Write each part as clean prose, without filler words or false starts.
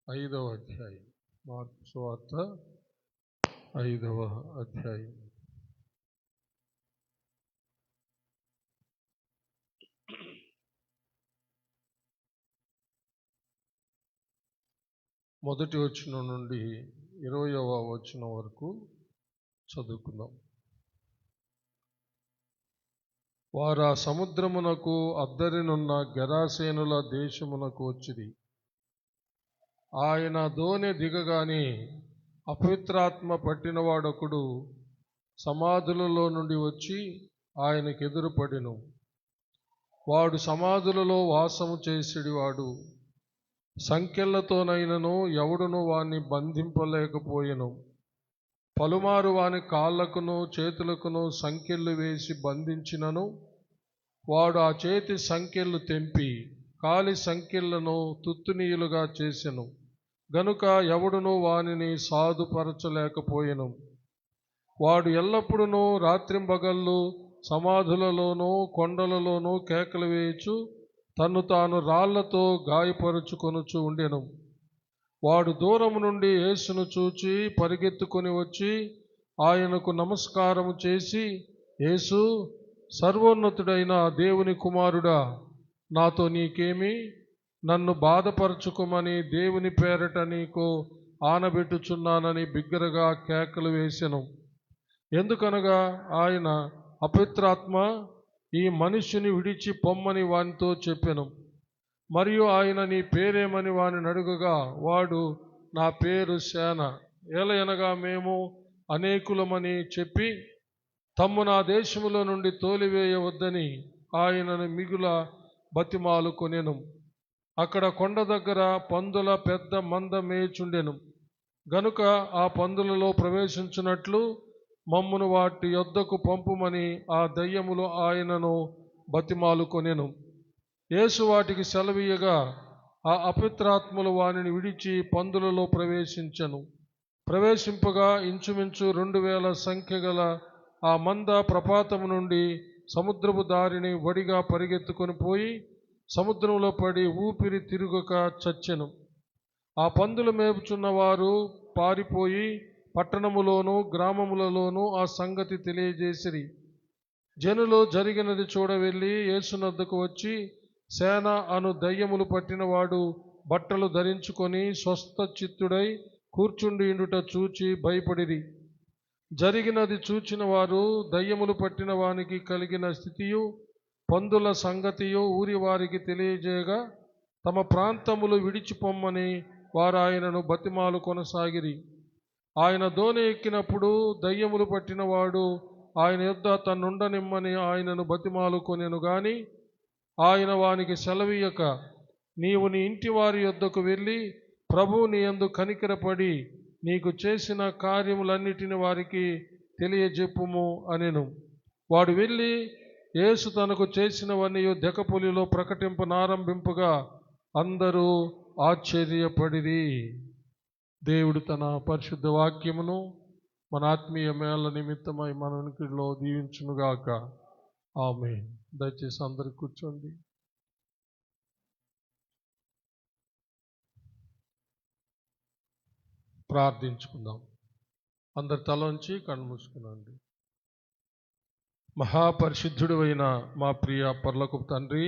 5వ అధ్యాయం, మార్కు సువార్త 5వ అధ్యాయం. మొదటి వచనం నుండి 20వ వచనం వరకు చదువుకుందాం. వారు ఆ సముద్రమునకు అద్దరినున్న గెరాసేనుల దేశమునకు వచ్చిరి. ఆయన దోణి దిగగానే అపవిత్రాత్మ పట్టినవాడొకడు సమాధులలో నుండి వచ్చి ఆయనకు ఎదురుపడెను. వాడు సమాధులలో వాసము చేసేవాడు. సంకెళ్లతోనైనను ఎవడును వాణ్ణి బంధింపలేకపోయెను. పలుమారు వాని కాళ్లకును చేతులకును సంకెళ్ళు వేసి బంధించినను వాడు ఆ చేతి సంకెళ్ళు తెంపి కాలి సంకెళ్లను తుత్తునీయులుగా చేసెను గనుక ఎవడును వానిని సాధుపరచలేకపోయెను. వాడు ఎల్లప్పుడూ రాత్రింబగళ్ళు సమాధులలోనూ కొండలలోనూ కేకలు వేయచు తన్ను తాను రాళ్లతో గాయపరుచుకొనుచు ఉండెను. వాడు దూరము నుండి యేసును చూచి పరిగెత్తుకొని వచ్చి ఆయనకు నమస్కారము చేసి, యేసు, సర్వోన్నతుడైన దేవుని కుమారుడా, నాతో నీకేమి? నన్ను బాధపరచుకోమని దేవుని పేరట నీకు ఆనబెట్టుచున్నానని బిగ్గరగా కేకలు వేసెను. ఎందుకనగా ఆయన, అపవిత్రాత్మ, ఈ మనుష్యుని విడిచి పొమ్మని వానితో చెప్పెను. మరియు ఆయన, నీ పేరేమని వానిని అడుగగా వాడు, నా పేరు సేన, ఏలయనగా మేము అనేకులమని చెప్పి తమ్ము నా దేశములో నుండి తోలివేయవద్దని ఆయనను మిగుల బతిమాలు కొనెను. అక్కడ కొండ దగ్గర పందుల పెద్ద మంద మేచుండెను గనుక ఆ పందులలో ప్రవేశించున్నట్లు మమ్మును వాటి యొద్దకు పంపుమని ఆ దయ్యములు ఆయనను బతిమాలు కొనెను. యేసు వాటికి సెలవీయగా ఆ అపవిత్రాత్మలు వానిని విడిచి పందులలో ప్రవేశింపగా ఇంచుమించు 2000 సంఖ్య గల ఆ మంద ప్రపాతము నుండి సముద్రపు దారిని వడిగా పరిగెత్తుకొని పోయి సముద్రంలో పడి ఊపిరి తిరుగక చచ్చెను. ఆ పందులు మేపుచున్న వారు పారిపోయి పట్టణములోను గ్రామములలోనూ ఆ సంగతి తెలియజేసిరి. జనులు జరిగినది చూడవెళ్ళి యేసునద్దకు వచ్చి, సేన అను దయ్యములు పట్టినవాడు బట్టలు ధరించుకొని స్వస్థ చిత్తుడై కూర్చుండి ఇండుట చూచి భయపడిరి. జరిగినది చూచిన వారు దయ్యములు పట్టిన వానికి కలిగిన స్థితియు పందుల సంగతియు ఊరి వారికి తెలియజేయగా తమ ప్రాంతములు విడిచిపొమ్మని వారు ఆయనను బతిమాలు కొనసాగిరి. ఆయన దోణి ఎక్కినప్పుడు దయ్యములు పట్టినవాడు ఆయన యొద్ద తన్నుండనిమ్మని ఆయనను బతిమాలు కొనెను గాని ఆయన వానికి సెలవీయక, నీవు నీ ఇంటి వారి యొద్దకు వెళ్ళి ప్రభువు నీ యందు కనికరపడి నీకు చేసిన కార్యములన్నిటిని వారికి తెలియజెప్పుము అనెను. వాడు వెళ్ళి యేసు తనకు చేసినవన్నీ దెకపొలిలో ప్రకటింపనారంభింపగా అందరూ ఆశ్చర్యపడిరి. దేవుడు తన పరిశుద్ధ వాక్యమును మన ఆత్మీయ మేళ నిమిత్తమై మన వెనుకలో దీవించునుగాక. ఆమేన్. దయచేసి అందరూ కూర్చోండి. ప్రార్థించుకుందాం. అందరి తలంచి కళ్ళు మూసుకునండి. మహాపరిశుద్ధుడు అయిన మా ప్రియ పరలోకపు తండ్రి,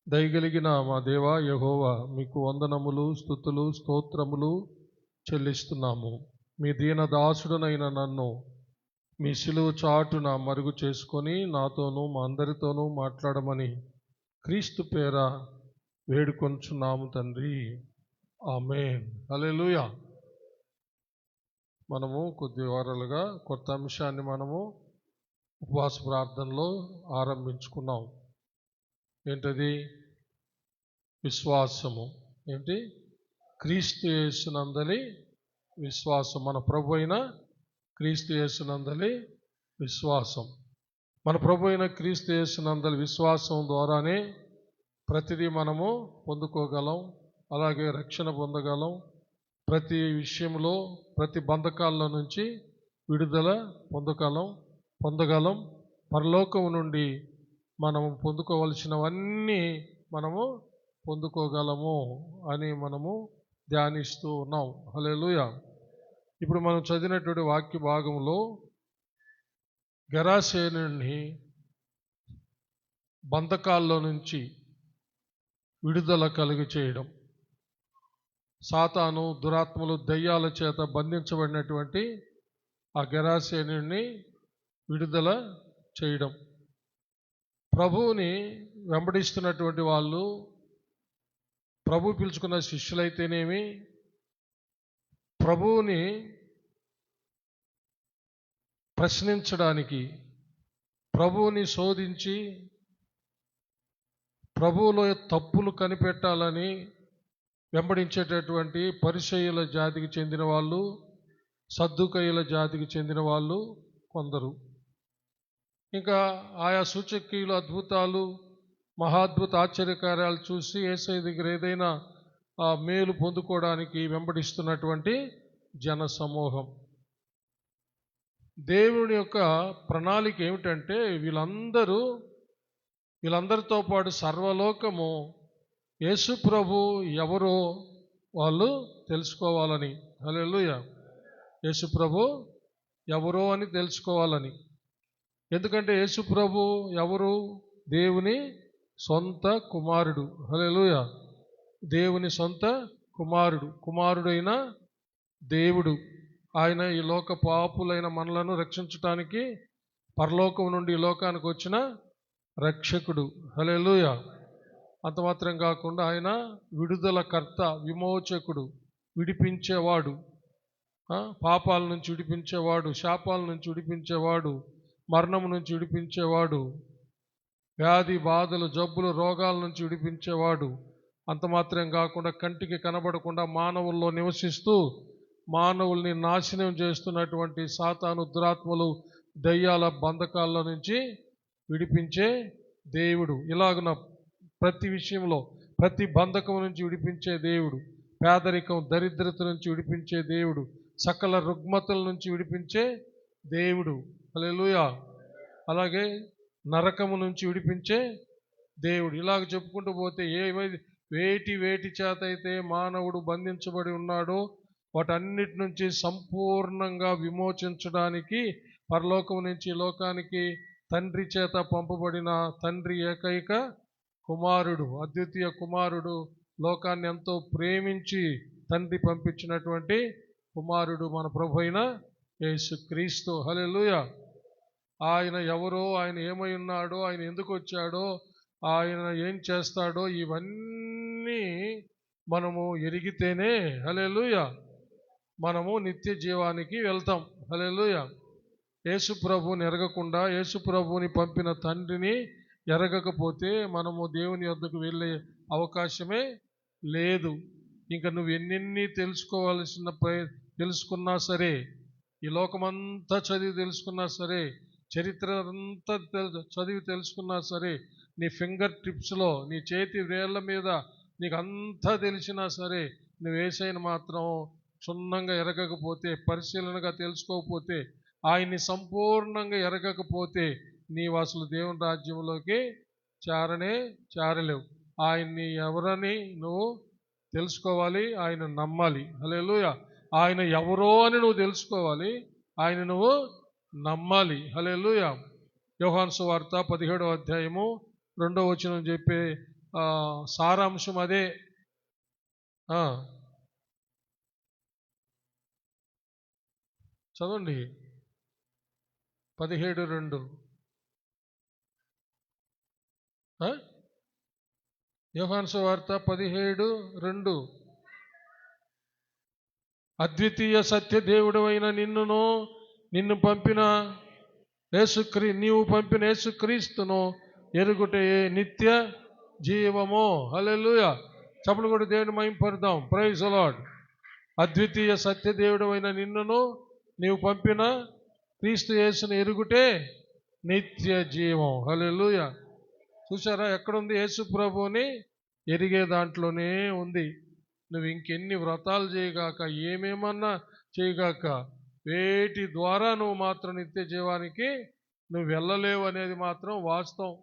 దయగలిగిన మా దేవా యెహోవా, మీకు వందనములు, స్తుతులు, స్తోత్రములు చెల్లిస్తున్నాము. మీ దీనదాసుడనైన నన్ను మీ శిలువ చాటున మరుగు చేసుకొని నాతోనూ మా అందరితోనూ మాట్లాడమని క్రీస్తు పేర వేడుకొంచున్నాము తండ్రి. ఆమేన్. హల్లెలూయా. మనము కొద్ది వారాలుగా కొత్త అంశాన్ని మనము ఉపవాస ప్రార్థనలో ఆరంభించుకున్నాం. ఏంటది? విశ్వాసము. ఏంటి? క్రీస్తు యేసునందలి విశ్వాసం. మన ప్రభు అయిన క్రీస్తు యేసునందలి విశ్వాసం. మన ప్రభు అయిన క్రీస్తు యేసునందలి విశ్వాసం ద్వారానే ప్రతిదీ మనము పొందుకోగలం, అలాగే రక్షణ పొందగలం. ప్రతి విషయంలో ప్రతి బంధకాల్లో నుంచి విడుదల పొందగలం. పరలోకం నుండి మనము పొందుకోవలసినవన్నీ మనము పొందుకోగలము అని మనము ధ్యానిస్తూ ఉన్నాం. హల్లెలూయా. ఇప్పుడు మనం చదివినటువంటి వాక్య భాగంలో గెరాసేనుని బంధకాల్లో నుంచి విడుదల కలుగు చేయడం, సాతాను దురాత్మలు దయ్యాల చేత బంధించబడినటువంటి ఆ గెరాసేనుని విడుదల చేయడం, ప్రభువుని వెంబడిస్తున్నటువంటి వాళ్ళు, ప్రభు పిలుచుకున్న శిష్యులైతేనేమి, ప్రభువుని ప్రశ్నించడానికి, ప్రభువుని శోధించి ప్రభువులో తప్పులు కనిపెట్టాలని వెంబడించేటటువంటి పరిసయ్యుల జాతికి చెందిన వాళ్ళు, సద్దుకయ్యుల జాతికి చెందిన వాళ్ళు కొందరు. ఇంకా ఆయా సూచక్రియలు, అద్భుతాలు, మహాద్భుత ఆశ్చర్యకార్యాలు చూసి యేసయ్య దగ్గర ఏదైనా మేలు పొందుకోవడానికి వెంబడిస్తున్నటువంటి జన సమూహం. దేవుని యొక్క ప్రణాళిక ఏమిటంటే వీళ్ళందరితో పాటు సర్వలోకము యేసు ప్రభు ఎవరో వాళ్ళు తెలుసుకోవాలని. హల్లెలూయా. యేసు ప్రభు ఎవరో అని తెలుసుకోవాలని. ఎందుకంటే యేసు ప్రభు ఎవరు? దేవుని సొంత కుమారుడు. హల్లెలూయా. దేవుని సొంత కుమారుడైన దేవుడు. ఆయన ఈ లోక పాపులైన మనలను రక్షించటానికి పరలోకం నుండి ఈ లోకానికి వచ్చిన రక్షకుడు. హల్లెలూయా. అంత మాత్రం కాకుండా ఆయన విడుదలకర్త, విమోచకుడు, విడిపించేవాడు, పాపాల నుంచి విడిపించేవాడు, శాపాల నుంచి విడిపించేవాడు, మరణం నుంచి విడిపించేవాడు, వ్యాధి బాధలు, జబ్బులు, రోగాల నుంచి విడిపించేవాడు. అంత మాత్రం కాకుండా కంటికి కనబడకుండా మానవుల్లో నివసిస్తూ మానవుల్ని నాశనం చేస్తున్నటువంటి సాతాను దురాత్మలు దయ్యాల బంధకాల నుంచి విడిపించే దేవుడు. ఇలాగున ప్రతి విషయంలో, ప్రతి బంధకం నుంచి విడిపించే దేవుడు, పేదరికం, దరిద్రత నుంచి విడిపించే దేవుడు, సకల రుగ్మతల నుంచి విడిపించే దేవుడు. హల్లెలూయా. అలాగే నరకము నుంచి విడిపించే దేవుడు. ఇలాగ చెప్పుకుంటూ పోతే వేటి చేత అయితే మానవుడు బంధించబడి ఉన్నాడో వాటన్నిటి నుంచి సంపూర్ణంగా విమోచించడానికి పరలోకం నుంచి లోకానికి తండ్రి చేత పంపబడిన తండ్రి ఏకైక కుమారుడు, అద్వితీయ కుమారుడు, లోకాన్ని ఎంతో ప్రేమించి తండ్రి పంపించినటువంటి కుమారుడు మన ప్రభు అయిన యేసుక్రీస్తు. హల్లెలూయా. ఆయన ఎవరో, ఆయన ఏమై ఉన్నాడో, ఆయన ఎందుకు వచ్చాడో, ఆయన ఏం చేస్తాడో ఇవన్నీ మనము ఎరిగితేనే హల్లెలూయా మనము నిత్య జీవానికి వెళ్తాం. హల్లెలూయా. యేసు ప్రభువుని ఎరగకుండా, యేసు ప్రభువుని పంపిన తండ్రిని ఎరగకపోతే మనము దేవుని యొద్దకు వెళ్ళే అవకాశమే లేదు. ఇంకా నువ్వు ఎన్నెన్ని తెలుసుకున్నా సరే, ఈ లోకమంతా చదివి తెలుసుకున్నా సరే, చరిత్ర అంతా చదివి తెలుసుకున్నా సరే, నీ ఫింగర్ టిప్స్లో, నీ చేతి వేళ్ల మీద నీకు అంతా తెలిసినా సరే, నువ్వు యేసయ్యను మాత్రం క్షుణ్ణంగా ఎరగకపోతే, పరిశీలనగా తెలుసుకోకపోతే, ఆయన్ని సంపూర్ణంగా ఎరగకపోతే నీవు అసలు దేవుని రాజ్యంలోకి చేరలేవు. ఆయన్ని ఎవరని నువ్వు తెలుసుకోవాలి, ఆయన నమ్మాలి. హల్లెలూయా. ఆయన ఎవరో అని నువ్వు తెలుసుకోవాలి, ఆయన నువ్వు నమ్మాలి. హల్లెలూయా. యోహాను సువార్త 17వ అధ్యాయము 2వ వచనం చెప్పే సారాంశం అదే. చదవండి. 17:2. యోహాను సువార్త 17:2. అద్వితీయ సత్య దేవుడవైన నిన్ను పంపిన నీవు పంపిన యేసుక్రీస్తును ఎరుగుటే నిత్య జీవము. హల్లెలూయా. చప్పట్లు కొట్టి దేవుని మహిమపడదాం. Praise the lord. అద్వితీయ సత్య దేవుడవైన నీవు పంపిన క్రీస్తు యేసును ఎరుగుటే నిత్య జీవం. హల్లెలూయా. చూసారా, ఎక్కడుంది? యేసు ప్రభువుని ఎరిగే దాంట్లోనే ఉంది. నువ్వు ఇంకెన్ని వ్రతాలు చేయగాక, ఏమేమన్నా చేయగాక, వేటి ద్వారా నువ్వు మాత్రం నిత్య జీవానికి నువ్వు వెళ్ళలేవు అనేది మాత్రం వాస్తవం.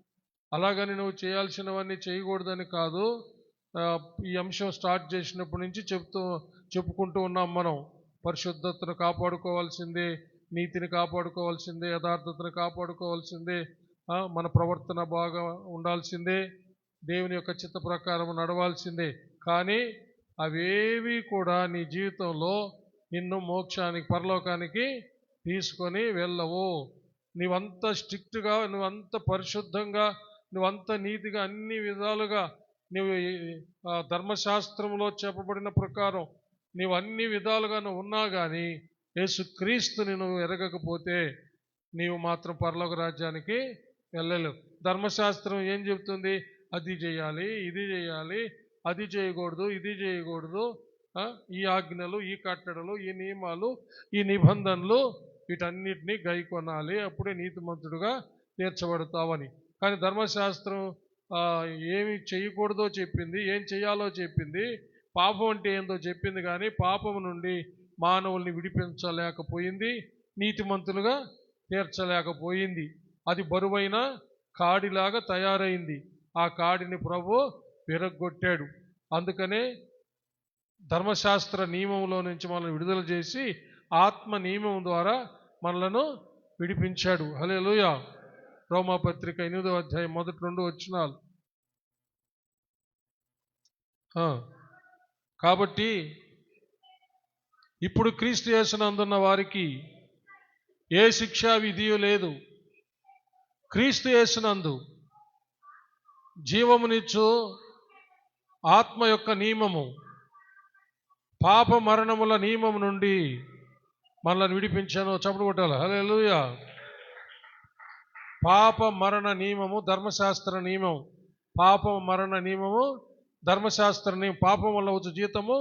అలాగని నువ్వు చేయాల్సినవన్నీ చేయకూడదని కాదు. ఈ అంశం స్టార్ట్ చేసినప్పటి నుంచి చెప్పుకుంటూ ఉన్నాం. మనం పరిశుద్ధతను కాపాడుకోవాల్సిందే, నీతిని కాపాడుకోవాల్సిందే, యథార్థతను కాపాడుకోవాల్సిందే, మన ప్రవర్తన బాగా ఉండాల్సిందే, దేవుని యొక్క చిత్త ప్రకారం నడవాల్సిందే. కానీ అవేవి కూడా నీ జీవితంలో నిన్ను మోక్షానికి, పరలోకానికి తీసుకొని వెళ్ళవు. నువ్వంత స్ట్రిక్ట్గా, నువ్వంత పరిశుద్ధంగా, నువ్వంత నీతిగా, అన్ని విధాలుగా నువ్వు ధర్మశాస్త్రంలో చెప్పబడిన ప్రకారం నీవు అన్ని విధాలుగా నువ్వు ఉన్నా కానీ యేసుక్రీస్తుని నువ్వు ఎరగకపోతే నీవు మాత్రం పరలోక రాజ్యానికి వెళ్ళలేవు. ధర్మశాస్త్రం ఏం చెప్తుంది? అది చేయాలి, ఇది చేయాలి, అది చేయకూడదు, ఇది చేయకూడదు, ఈ ఆజ్ఞలు, ఈ కట్టడలు, ఈ నియమాలు, ఈ నిబంధనలు, వీటన్నిటినీ గైకొనాలి, అప్పుడే నీతిమంతుడుగా తీర్చబడతావని. కానీ ధర్మశాస్త్రం ఏమి చేయకూడదో చెప్పింది, ఏం చేయాలో చెప్పింది, పాపం అంటే ఏందో చెప్పింది. కానీ పాపం నుండి మానవుల్ని విడిపించలేకపోయింది, నీతిమంతులుగా తీర్చలేకపోయింది. అది బరువైన కాడిలాగా తయారైంది. ఆ కాడిని ప్రభు విరగ్గొట్టాడు. అందుకనే ధర్మశాస్త్ర నియమంలో నుంచి మనల్ని విడుదల చేసి ఆత్మ నియమం ద్వారా మనలను విడిపించాడు. హల్లెలూయా. రోమాపత్రిక 8వ అధ్యాయం 1-2 వచనాలు. కాబట్టి ఇప్పుడు క్రీస్తు యేసునందున్న వారికి ఏ శిక్షా విధియు లేదు. క్రీస్తు యేసునందు జీవమునిచ్చు ఆత్మ యొక్క నియమము పాప మరణముల నియమం నుండి మనల్ని విడిపించాను. చప్పుడు కొట్టాలి. హల్లెలూయా. పాప మరణ నియమము ధర్మశాస్త్ర నియమం. పాప మరణ నియమము ధర్మశాస్త్ర నియమం. పాపం వల్ల వచ్చు జీతము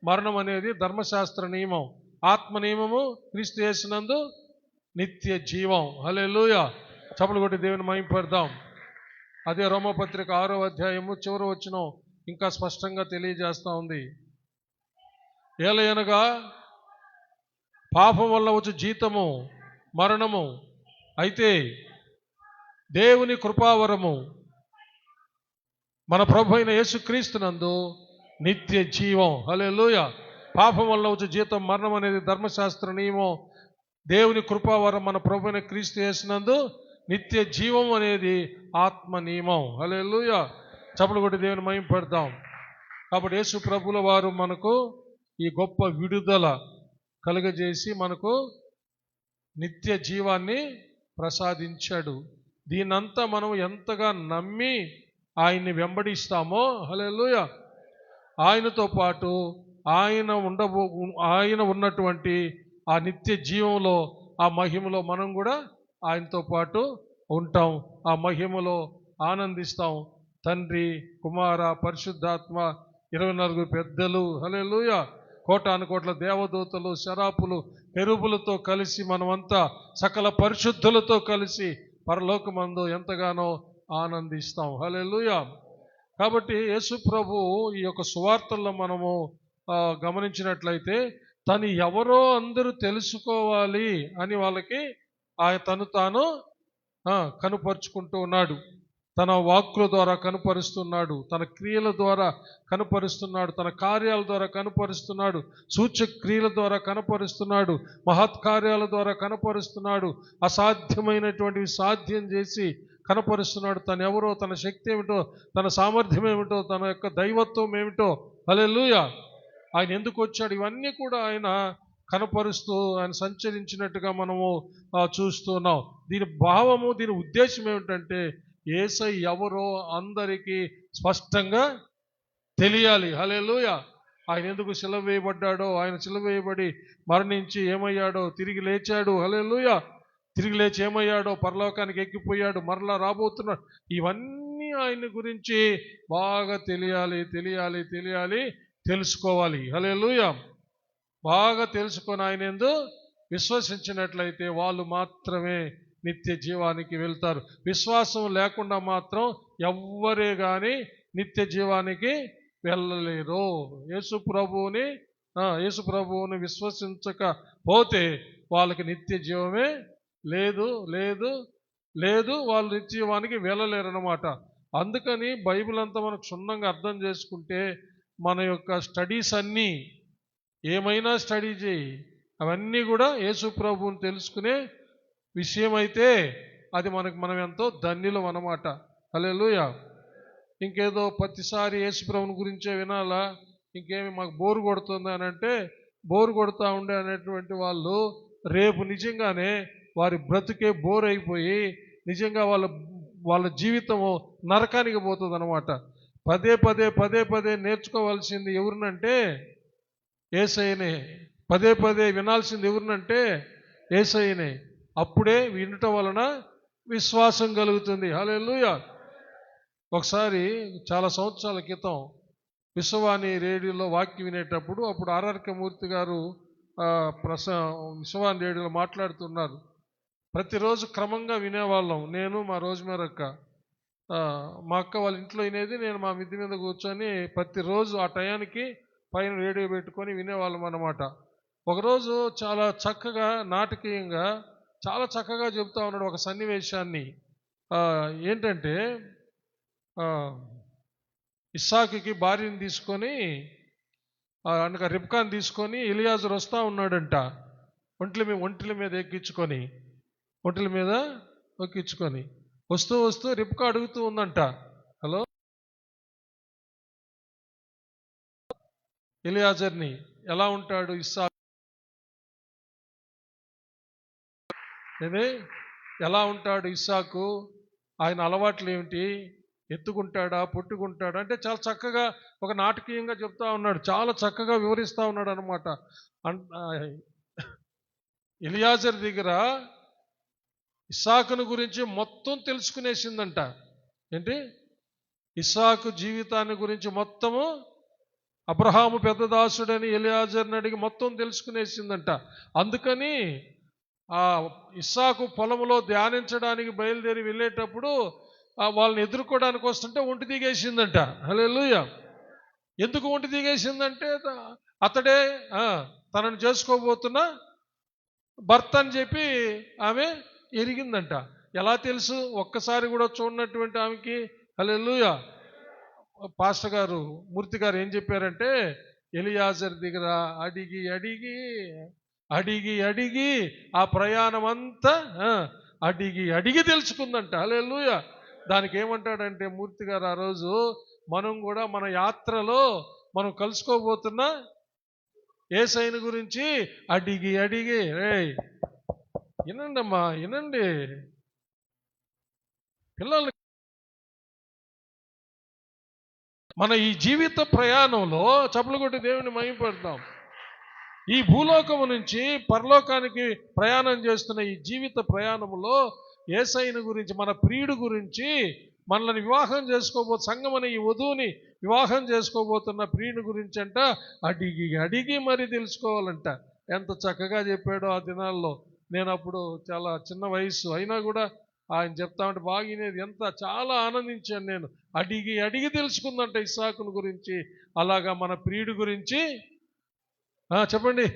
మరణం అనేది ధర్మశాస్త్ర నియమం. ఆత్మ నియమము క్రీస్తు యేసునందు నిత్య జీవం. హల్లెలూయా. చప్పుడు కొట్టి దేవుని మహిమపడదాం. అదే రోమపత్రిక 6వ అధ్యాయము చివరి వచనం ఇంకా స్పష్టంగా తెలియజేస్తూ ఉంది. ఏలయనగా పాపం వల్ల వచ్చు జీతము మరణము, అయితే దేవుని కృపావరము మన ప్రభు అయిన యేసుక్రీస్తునందు నిత్య జీవం. హల్లెలూయా. పాపం వల్ల వచ్చు జీతం మరణం అనేది ధర్మశాస్త్ర నియమం. దేవుని కృపావరం మన ప్రభు అయిన క్రీస్తు యేసునందు నిత్య జీవం అనేది ఆత్మ నియమం. హల్లెలూయా. చప్పుడు కొట్టి దేవుని మహిమపడదాం. కాబట్టి యేసు ప్రభుల వారు మనకు ఈ గొప్ప విడుదల కలుగజేసి మనకు నిత్య జీవాన్ని ప్రసాదించాడు. దీనంతా మనం ఎంతగా నమ్మి ఆయన్ని వెంబడిస్తామో, హల్లెలూయా, ఆయనతో పాటు ఆయన ఉన్నటువంటి ఆ నిత్య జీవంలో, ఆ మహిమలో మనం కూడా ఆయనతో పాటు ఉంటాం. ఆ మహిమలో ఆనందిస్తాం. తండ్రి, కుమార, పరిశుద్ధాత్మ, 24 పెద్దలు, హల్లెలూయా, కోటాను కోట్ల దేవదూతలు, శరాపులు, కెరూబులతో కలిసి మనమంతా సకల పరిశుద్ధులతో కలిసి పరలోకమందు ఎంతగానో ఆనందిస్తాం. హల్లెలూయా. కాబట్టి యేసు ప్రభు ఈ యొక్క సువార్తల్లో మనము గమనించినట్లయితే తను ఎవరో అందరూ తెలుసుకోవాలి అని వాళ్ళకి తను తాను కనుపరుచుకుంటూ ఉన్నాడు. తన వాక్కుల ద్వారా కనుపరుస్తున్నాడు, తన క్రియల ద్వారా కనుపరుస్తున్నాడు, తన కార్యాల ద్వారా కనుపరుస్తున్నాడు, సూచక క్రియల ద్వారా కనుపరుస్తున్నాడు, మహత్కార్యాల ద్వారా కనుపరుస్తున్నాడు, అసాధ్యమైనటువంటివి సాధ్యం చేసి కనపరుస్తున్నాడు. తను ఎవరో, తన శక్తి ఏమిటో, తన సామర్థ్యం ఏమిటో, తన యొక్క దైవత్వం ఏమిటో, హల్లెలూయా, ఆయన ఎందుకు వచ్చాడు, ఇవన్నీ కూడా ఆయన కనపరుస్తూ ఆయన సంచరించినట్టుగా మనము చూస్తున్నాం. దీని భావము, దీని ఉద్దేశం ఏమిటంటే యేసయ్య ఎవరో అందరికీ స్పష్టంగా తెలియాలి. హల్లెలూయా. ఆయన ఎందుకు సిలువ వేయబడ్డాడో, ఆయన సిలువ వేయబడి మరణించి ఏమయ్యాడో, తిరిగి లేచాడు, హల్లెలూయా, తిరిగి లేచి ఏమయ్యాడో, పరలోకానికి ఎక్కిపోయాడు, మరలా రాబోతున్నాడు, ఇవన్నీ ఆయన గురించి బాగా తెలియాలి, తెలుసుకోవాలి. హల్లెలూయా. బాగా తెలుసుకొని ఆయన యందు విశ్వసించినట్లయితే వాళ్ళు మాత్రమే నిత్య జీవానికి వెళ్తారు. విశ్వాసం లేకుండా మాత్రం ఎవ్వరే కానీ నిత్య జీవానికి వెళ్ళలేరు. యేసు ప్రభువుని విశ్వసించకపోతే వాళ్ళకి నిత్య జీవమే లేదు. వాళ్ళు నిత్య జీవానికి వెళ్ళలేరు అన్నమాట. అందుకని బైబిల్ అంతా మనకు క్షుణ్ణంగా అర్థం చేసుకుంటే మన యొక్క స్టడీస్ అన్నీ ఏమైనా స్టడీ చేయి, అవన్నీ కూడా యేసు ప్రభువుని తెలుసుకునే విషయం అయితే అది మనం ఎంతో ధన్యులం అన్నమాట. హల్లెలూయా. ఇంకేదో ప్రతిసారి యేసు ప్రభువుని గురించే వినాలా, ఇంకేమి మాకు బోరు కొడుతుంది అని అంటే బోరు కొడుతూ ఉండే అనేటువంటి వాళ్ళు రేపు నిజంగానే వారి బ్రతుకే బోర్ అయిపోయి నిజంగా వాళ్ళ జీవితము నరకానికి పోతుంది అన్నమాట. పదే పదే పదే పదే నేర్చుకోవాల్సింది ఎవరినంటే యేసయ్యనే. పదే పదే వినాల్సింది ఎవరినంటే యేసయ్యనే. అప్పుడే వినటం వలన విశ్వాసం కలుగుతుంది. హల్లెలూయా. ఒకసారి చాలా సంవత్సరాల క్రితం విశ్వవాణి రేడియోలో వాక్యం వినేటప్పుడు అప్పుడు ఆర్ఆర్కే మూర్తి గారు విశ్వవాణి రేడియోలో మాట్లాడుతున్నారు. ప్రతిరోజు క్రమంగా వినేవాళ్ళం, నేను మా రోజుమేరక్క. మా అక్క వాళ్ళ ఇంట్లో వినేది, నేను మా మిద్ది మీద కూర్చొని ప్రతిరోజు ఆ టయానికి పైన రేడియో పెట్టుకొని వినేవాళ్ళం అన్నమాట. ఒకరోజు చాలా చక్కగా నాటకీయంగా చాలా చక్కగా చెబుతా ఉన్నాడు ఒక సన్నివేశాన్ని. ఏంటంటే ఇస్సాకుకి భార్యను తీసుకొని అనగా రిబ్కాను తీసుకొని ఎలియాజరు వస్తూ ఉన్నాడంట. ఒంట్ల మీద ఎక్కించుకొని వస్తూ వస్తూ రిబ్కా అడుగుతూ ఉందంట, హలో ఎలియాజర్ని, ఎలా ఉంటాడు ఇస్సాకు, ఎలా ఉంటాడు ఇస్సాకు, ఆయన అలవాట్లు ఏమిటి, ఎత్తుకుంటాడా పొట్టుకుంటాడా అంటే చాలా చక్కగా ఒక నాటకీయంగా చెప్తా ఉన్నాడు, చాలా చక్కగా వివరిస్తూ ఉన్నాడు అనమాట. ఎలియాజర్ దగ్గర ఇస్సాకును గురించి మొత్తం తెలుసుకునేసిందంట. ఏంటి, ఇస్సాకు జీవితాన్ని గురించి మొత్తము అబ్రహాము పెద్ద దాసుడని ఎలియాజర్ని అడిగి మొత్తం తెలుసుకునేసిందంట. అందుకని ఆ ఇస్సాకు పొలంలో ధ్యానించడానికి బయలుదేరి వెళ్ళేటప్పుడు వాళ్ళని ఎదుర్కోవడానికి వస్తుంటే ఒంటి దిగేసిందంట. హల్లెలూయా. ఎందుకు ఒంటి దిగేసిందంటే అతడే తనను చేసుకోబోతున్న భర్త అని చెప్పి ఆమె ఎరిగిందంట. ఎలా తెలుసు, ఒక్కసారి కూడా చూడనటువంటి ఆమెకి. హల్లెలూయా. పాస్టర్ గారు మూర్తి గారు ఏం చెప్పారంటే, ఎలియాజర్ దగ్గర అడిగి అడిగి అడిగి అడిగి ఆ ప్రయాణం అంతా అడిగి అడిగి తెలుసుకుందంట. హల్లెలూయా. దానికి ఏమంటాడంటే మూర్తి గారు ఆ రోజు, మనం కూడా మన యాత్రలో మనం కలుసుకోబోతున్న యేసయ్యను గురించి అడిగి అడిగి, వినండి అమ్మా, వినండి పిల్లలు, మన ఈ జీవిత ప్రయాణంలో చప్పలు కొట్టి దేవుని మహిమపడతాం. ఈ భూలోకము నుంచి పరలోకానికి ప్రయాణం చేస్తున్న ఈ జీవిత ప్రయాణంలో యేసయ్యను గురించి, మన ప్రియుడు గురించి, మనల్ని వివాహం సంఘమని ఈ వధువుని వివాహం చేసుకోబోతున్న ప్రియుని గురించి అంట అడిగి అడిగి మరి తెలుసుకోవాలంట. ఎంత చక్కగా చెప్పాడో ఆ దినాల్లో. నేను అప్పుడు చాలా చిన్న వయసు అయినా కూడా ఆయన చెప్తా ఉంటే బాగినేది, చాలా ఆనందించాను నేను. అడిగి అడిగి తెలుసుకుందంట ఇస్సాకుని గురించి. అలాగా మన ప్రియుడి గురించి చెప్పండి,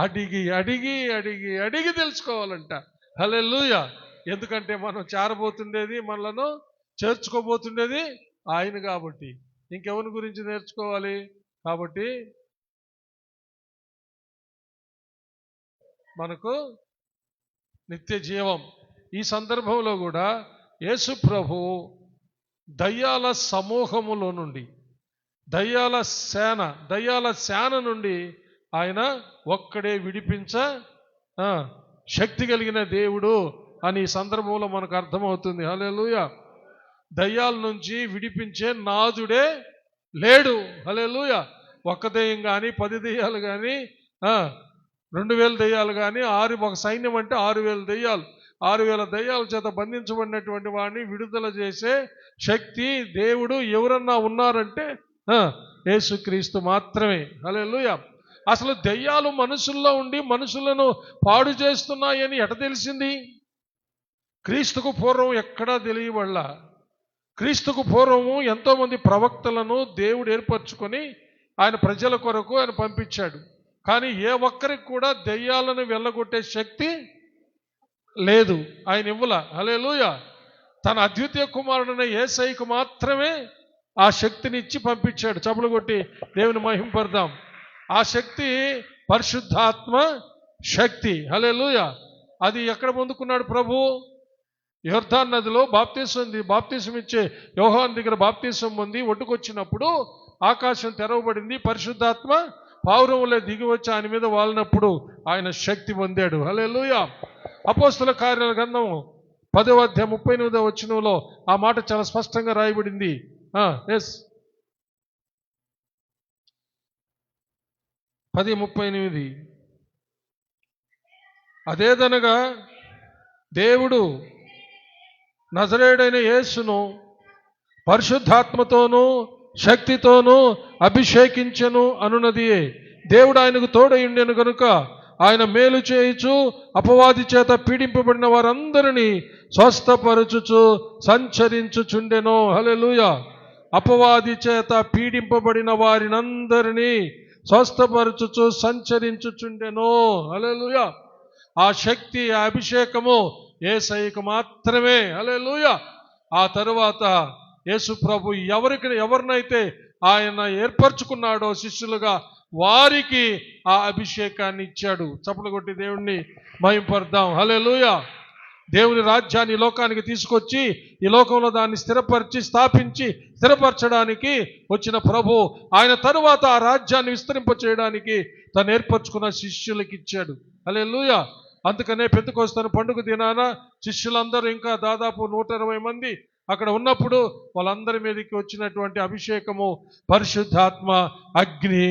అడిగి అడిగి అడిగి అడిగి తెలుసుకోవాలంట. హల్లెలూయా. ఎందుకంటే మనం చేరబోతుండేది, మనలను చేర్చుకోబోతుండేది ఆయన కాబట్టి. ఇంకెవరి గురించి నేర్చుకోవాలి కాబట్టి మనకు నిత్య జీవం. ఈ సందర్భంలో కూడా యేసు ప్రభు దయ్యాల సమూహములో నుండి, దయ్యాల సేన నుండి ఆయన ఒక్కడే విడిపించ శక్తి కలిగిన దేవుడు అని ఈ సందర్భంలో మనకు అర్థమవుతుంది. హల్లెలూయా. దయ్యాల నుంచి విడిపించే నాదుడే లేడు. హల్లెలూయా. ఒక్క దయ్యం కానీ 10 దయ్యాలు కానీ 2000 దయ్యాలు కానీ ఒక సైన్యం అంటే 6000 దయ్యాలు, 6000 దయ్యాల చేత బంధించబడినటువంటి వాడిని విడుదల చేసే శక్తి దేవుడు ఎవరన్నా ఉన్నారంటే యేసుక్రీస్తు మాత్రమే. హల్లెలూయా. అసలు దయ్యాలు మనుషుల్లో ఉండి మనుషులను పాడు చేస్తున్నాయని ఎట తెలిసింది? క్రీస్తుకు పూర్వం ఎక్కడా తెలియబడలా. క్రీస్తుకు పూర్వము ఎంతోమంది ప్రవక్తలను దేవుడు ఏర్పరచుకొని ఆయన ప్రజల కొరకు ఆయన పంపించాడు. కానీ ఏ ఒక్కరికి కూడా దయ్యాలను వెళ్ళగొట్టే శక్తి లేదు, ఆయన ఇవ్వలా. హల్లెలూయా. తన అద్వితీయ కుమారుడైన యేసయ్యకు మాత్రమే ఆ శక్తిని ఇచ్చి పంపించాడు. చప్పులు కొట్టి దేవుని మహింపడదాం. ఆ శక్తి పరిశుద్ధాత్మ శక్తి. హల్లెలూయా. అది ఎక్కడ పొందుకున్నాడు ప్రభు? యొర్దాను నదిలో బాప్తీసం ఇచ్చే యోహాను దగ్గర బాప్తీసం పొంది ఒడ్డుకొచ్చినప్పుడు ఆకాశం తెరవబడింది. పరిశుద్ధాత్మ పావురములే దిగి వచ్చి ఆయన మీద వాలినప్పుడు ఆయన శక్తి పొందాడు. హల్లెలూయా. అపోస్తుల కార్యాల గ్రంథం 10వ అధ్యాయం 38వ వచనంలో ఆ మాట చాలా స్పష్టంగా రాయబడింది. 10:38. అదేదనగా దేవుడు నజరేయుడైన యేసును పరిశుద్ధాత్మతోనూ శక్తితోనూ అభిషేకించెను అనున్నదియే. దేవుడు ఆయనకు తోడయుండెను గనుక ఆయన మేలు చేయుచు అపవాది చేత పీడింపబడిన వారందరినీ స్వస్థపరచుచు సంచరించుచుండెను. హల్లెలూయా. అపవాది చేత పీడింపబడిన వారినందరినీ స్వస్థపరచుచు సంచరించుచుండెను. హల్లెలూయా. ఆ శక్తి, ఆ అభిషేకము యేసయ్యకు మాత్రమే. హల్లెలూయా. ఆ తరువాత యేసు ప్రభు ఎవరినైతే ఆయన ఏర్పరచుకున్నాడో శిష్యులుగా వారికి ఆ అభిషేకాన్ని ఇచ్చాడు. చప్పట్లు కొట్టి దేవుణ్ణి మహింపడదాం. హల్లెలూయా. దేవుని రాజ్యాన్ని లోకానికి తీసుకొచ్చి ఈ లోకంలో దాన్ని స్థిరపరచడానికి వచ్చిన ప్రభు ఆయన తరువాత ఆ రాజ్యాన్ని విస్తరింపచేయడానికి తను ఏర్పరచుకున్న శిష్యులకి ఇచ్చాడు. హల్లెలూయా. అందుకనే పెంతెకొస్తు పండుగ దినాన శిష్యులందరూ ఇంకా దాదాపు 120 మంది అక్కడ ఉన్నప్పుడు వాళ్ళందరి మీదకి వచ్చినటువంటి అభిషేకము పరిశుద్ధాత్మ అగ్ని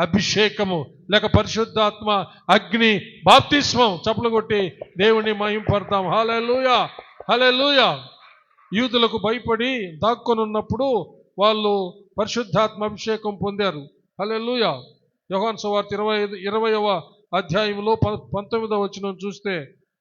అభిషేకము, లేక పరిశుద్ధాత్మ అగ్ని బాప్తిస్మం. చప్పలు కొట్టి దేవుని మహింపడతాం. హల్లెలూయా. హల్లెలూయా. యూదులకు భయపడి దాక్కొని ఉన్నప్పుడు వాళ్ళు పరిశుద్ధాత్మ అభిషేకం పొందారు. హల్లెలూయా. యోహాను సువార్త 20వ అధ్యాయంలో 19వ వచనం చూస్తే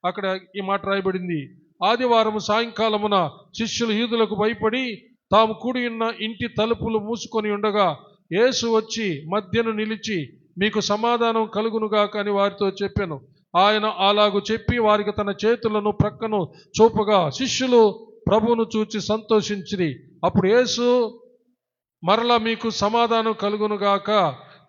అక్కడ ఈ మాట రాయబడింది. ఆదివారం సాయంకాలమున శిష్యులు యూదులకు భయపడి తాము కూడి ఉన్న ఇంటి తలుపులు మూసుకొని ఉండగా యేసు వచ్చి మధ్యను నిలిచి మీకు సమాధానం కలుగునుగాక అని వారితో చెప్పాను. ఆయన అలాగు చెప్పి వారికి తన చేతులను ప్రక్కను చూపగా శిష్యులు ప్రభువును చూచి సంతోషించిరి. అప్పుడు యేసు మరలా మీకు సమాధానం కలుగునుగాక,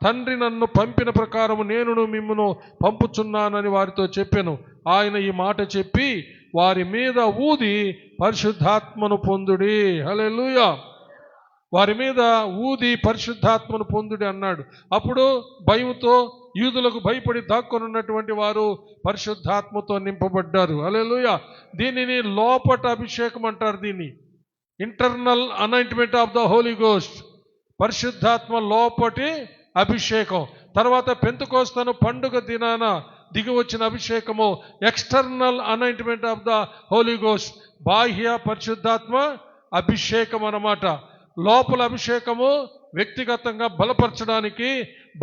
తండ్రి నన్ను పంపిన ప్రకారము నేనును మిమ్మును పంపుచున్నానని వారితో చెప్పాను. ఆయన ఈ మాట చెప్పి వారి మీద ఊది పరిశుద్ధాత్మను పొందుడి. హల్లెలూయా. వారి మీద ఊది పరిశుద్ధాత్మను పొందుడి అన్నాడు. అప్పుడు భయంతో యూదులకు భయపడి దాక్కున్నటువంటి వారు పరిశుద్ధాత్మతో నింపబడ్డారు. హల్లెలూయా. దీనిని లోపట అభిషేకం అంటారు. దీన్ని internal anointment of the Holi Ghost. పరిశుద్ధాత్మ లోపటి అభిషేకం. తర్వాత పెంతెకొస్తు పండుగ దినాన దిగి వచ్చిన అభిషేకము external anointment of the Holi Ghost. బాహ్య పరిశుద్ధాత్మ అభిషేకం అన్నమాట. లోపల అభిషేకము వ్యక్తిగతంగా బలపరచడానికి,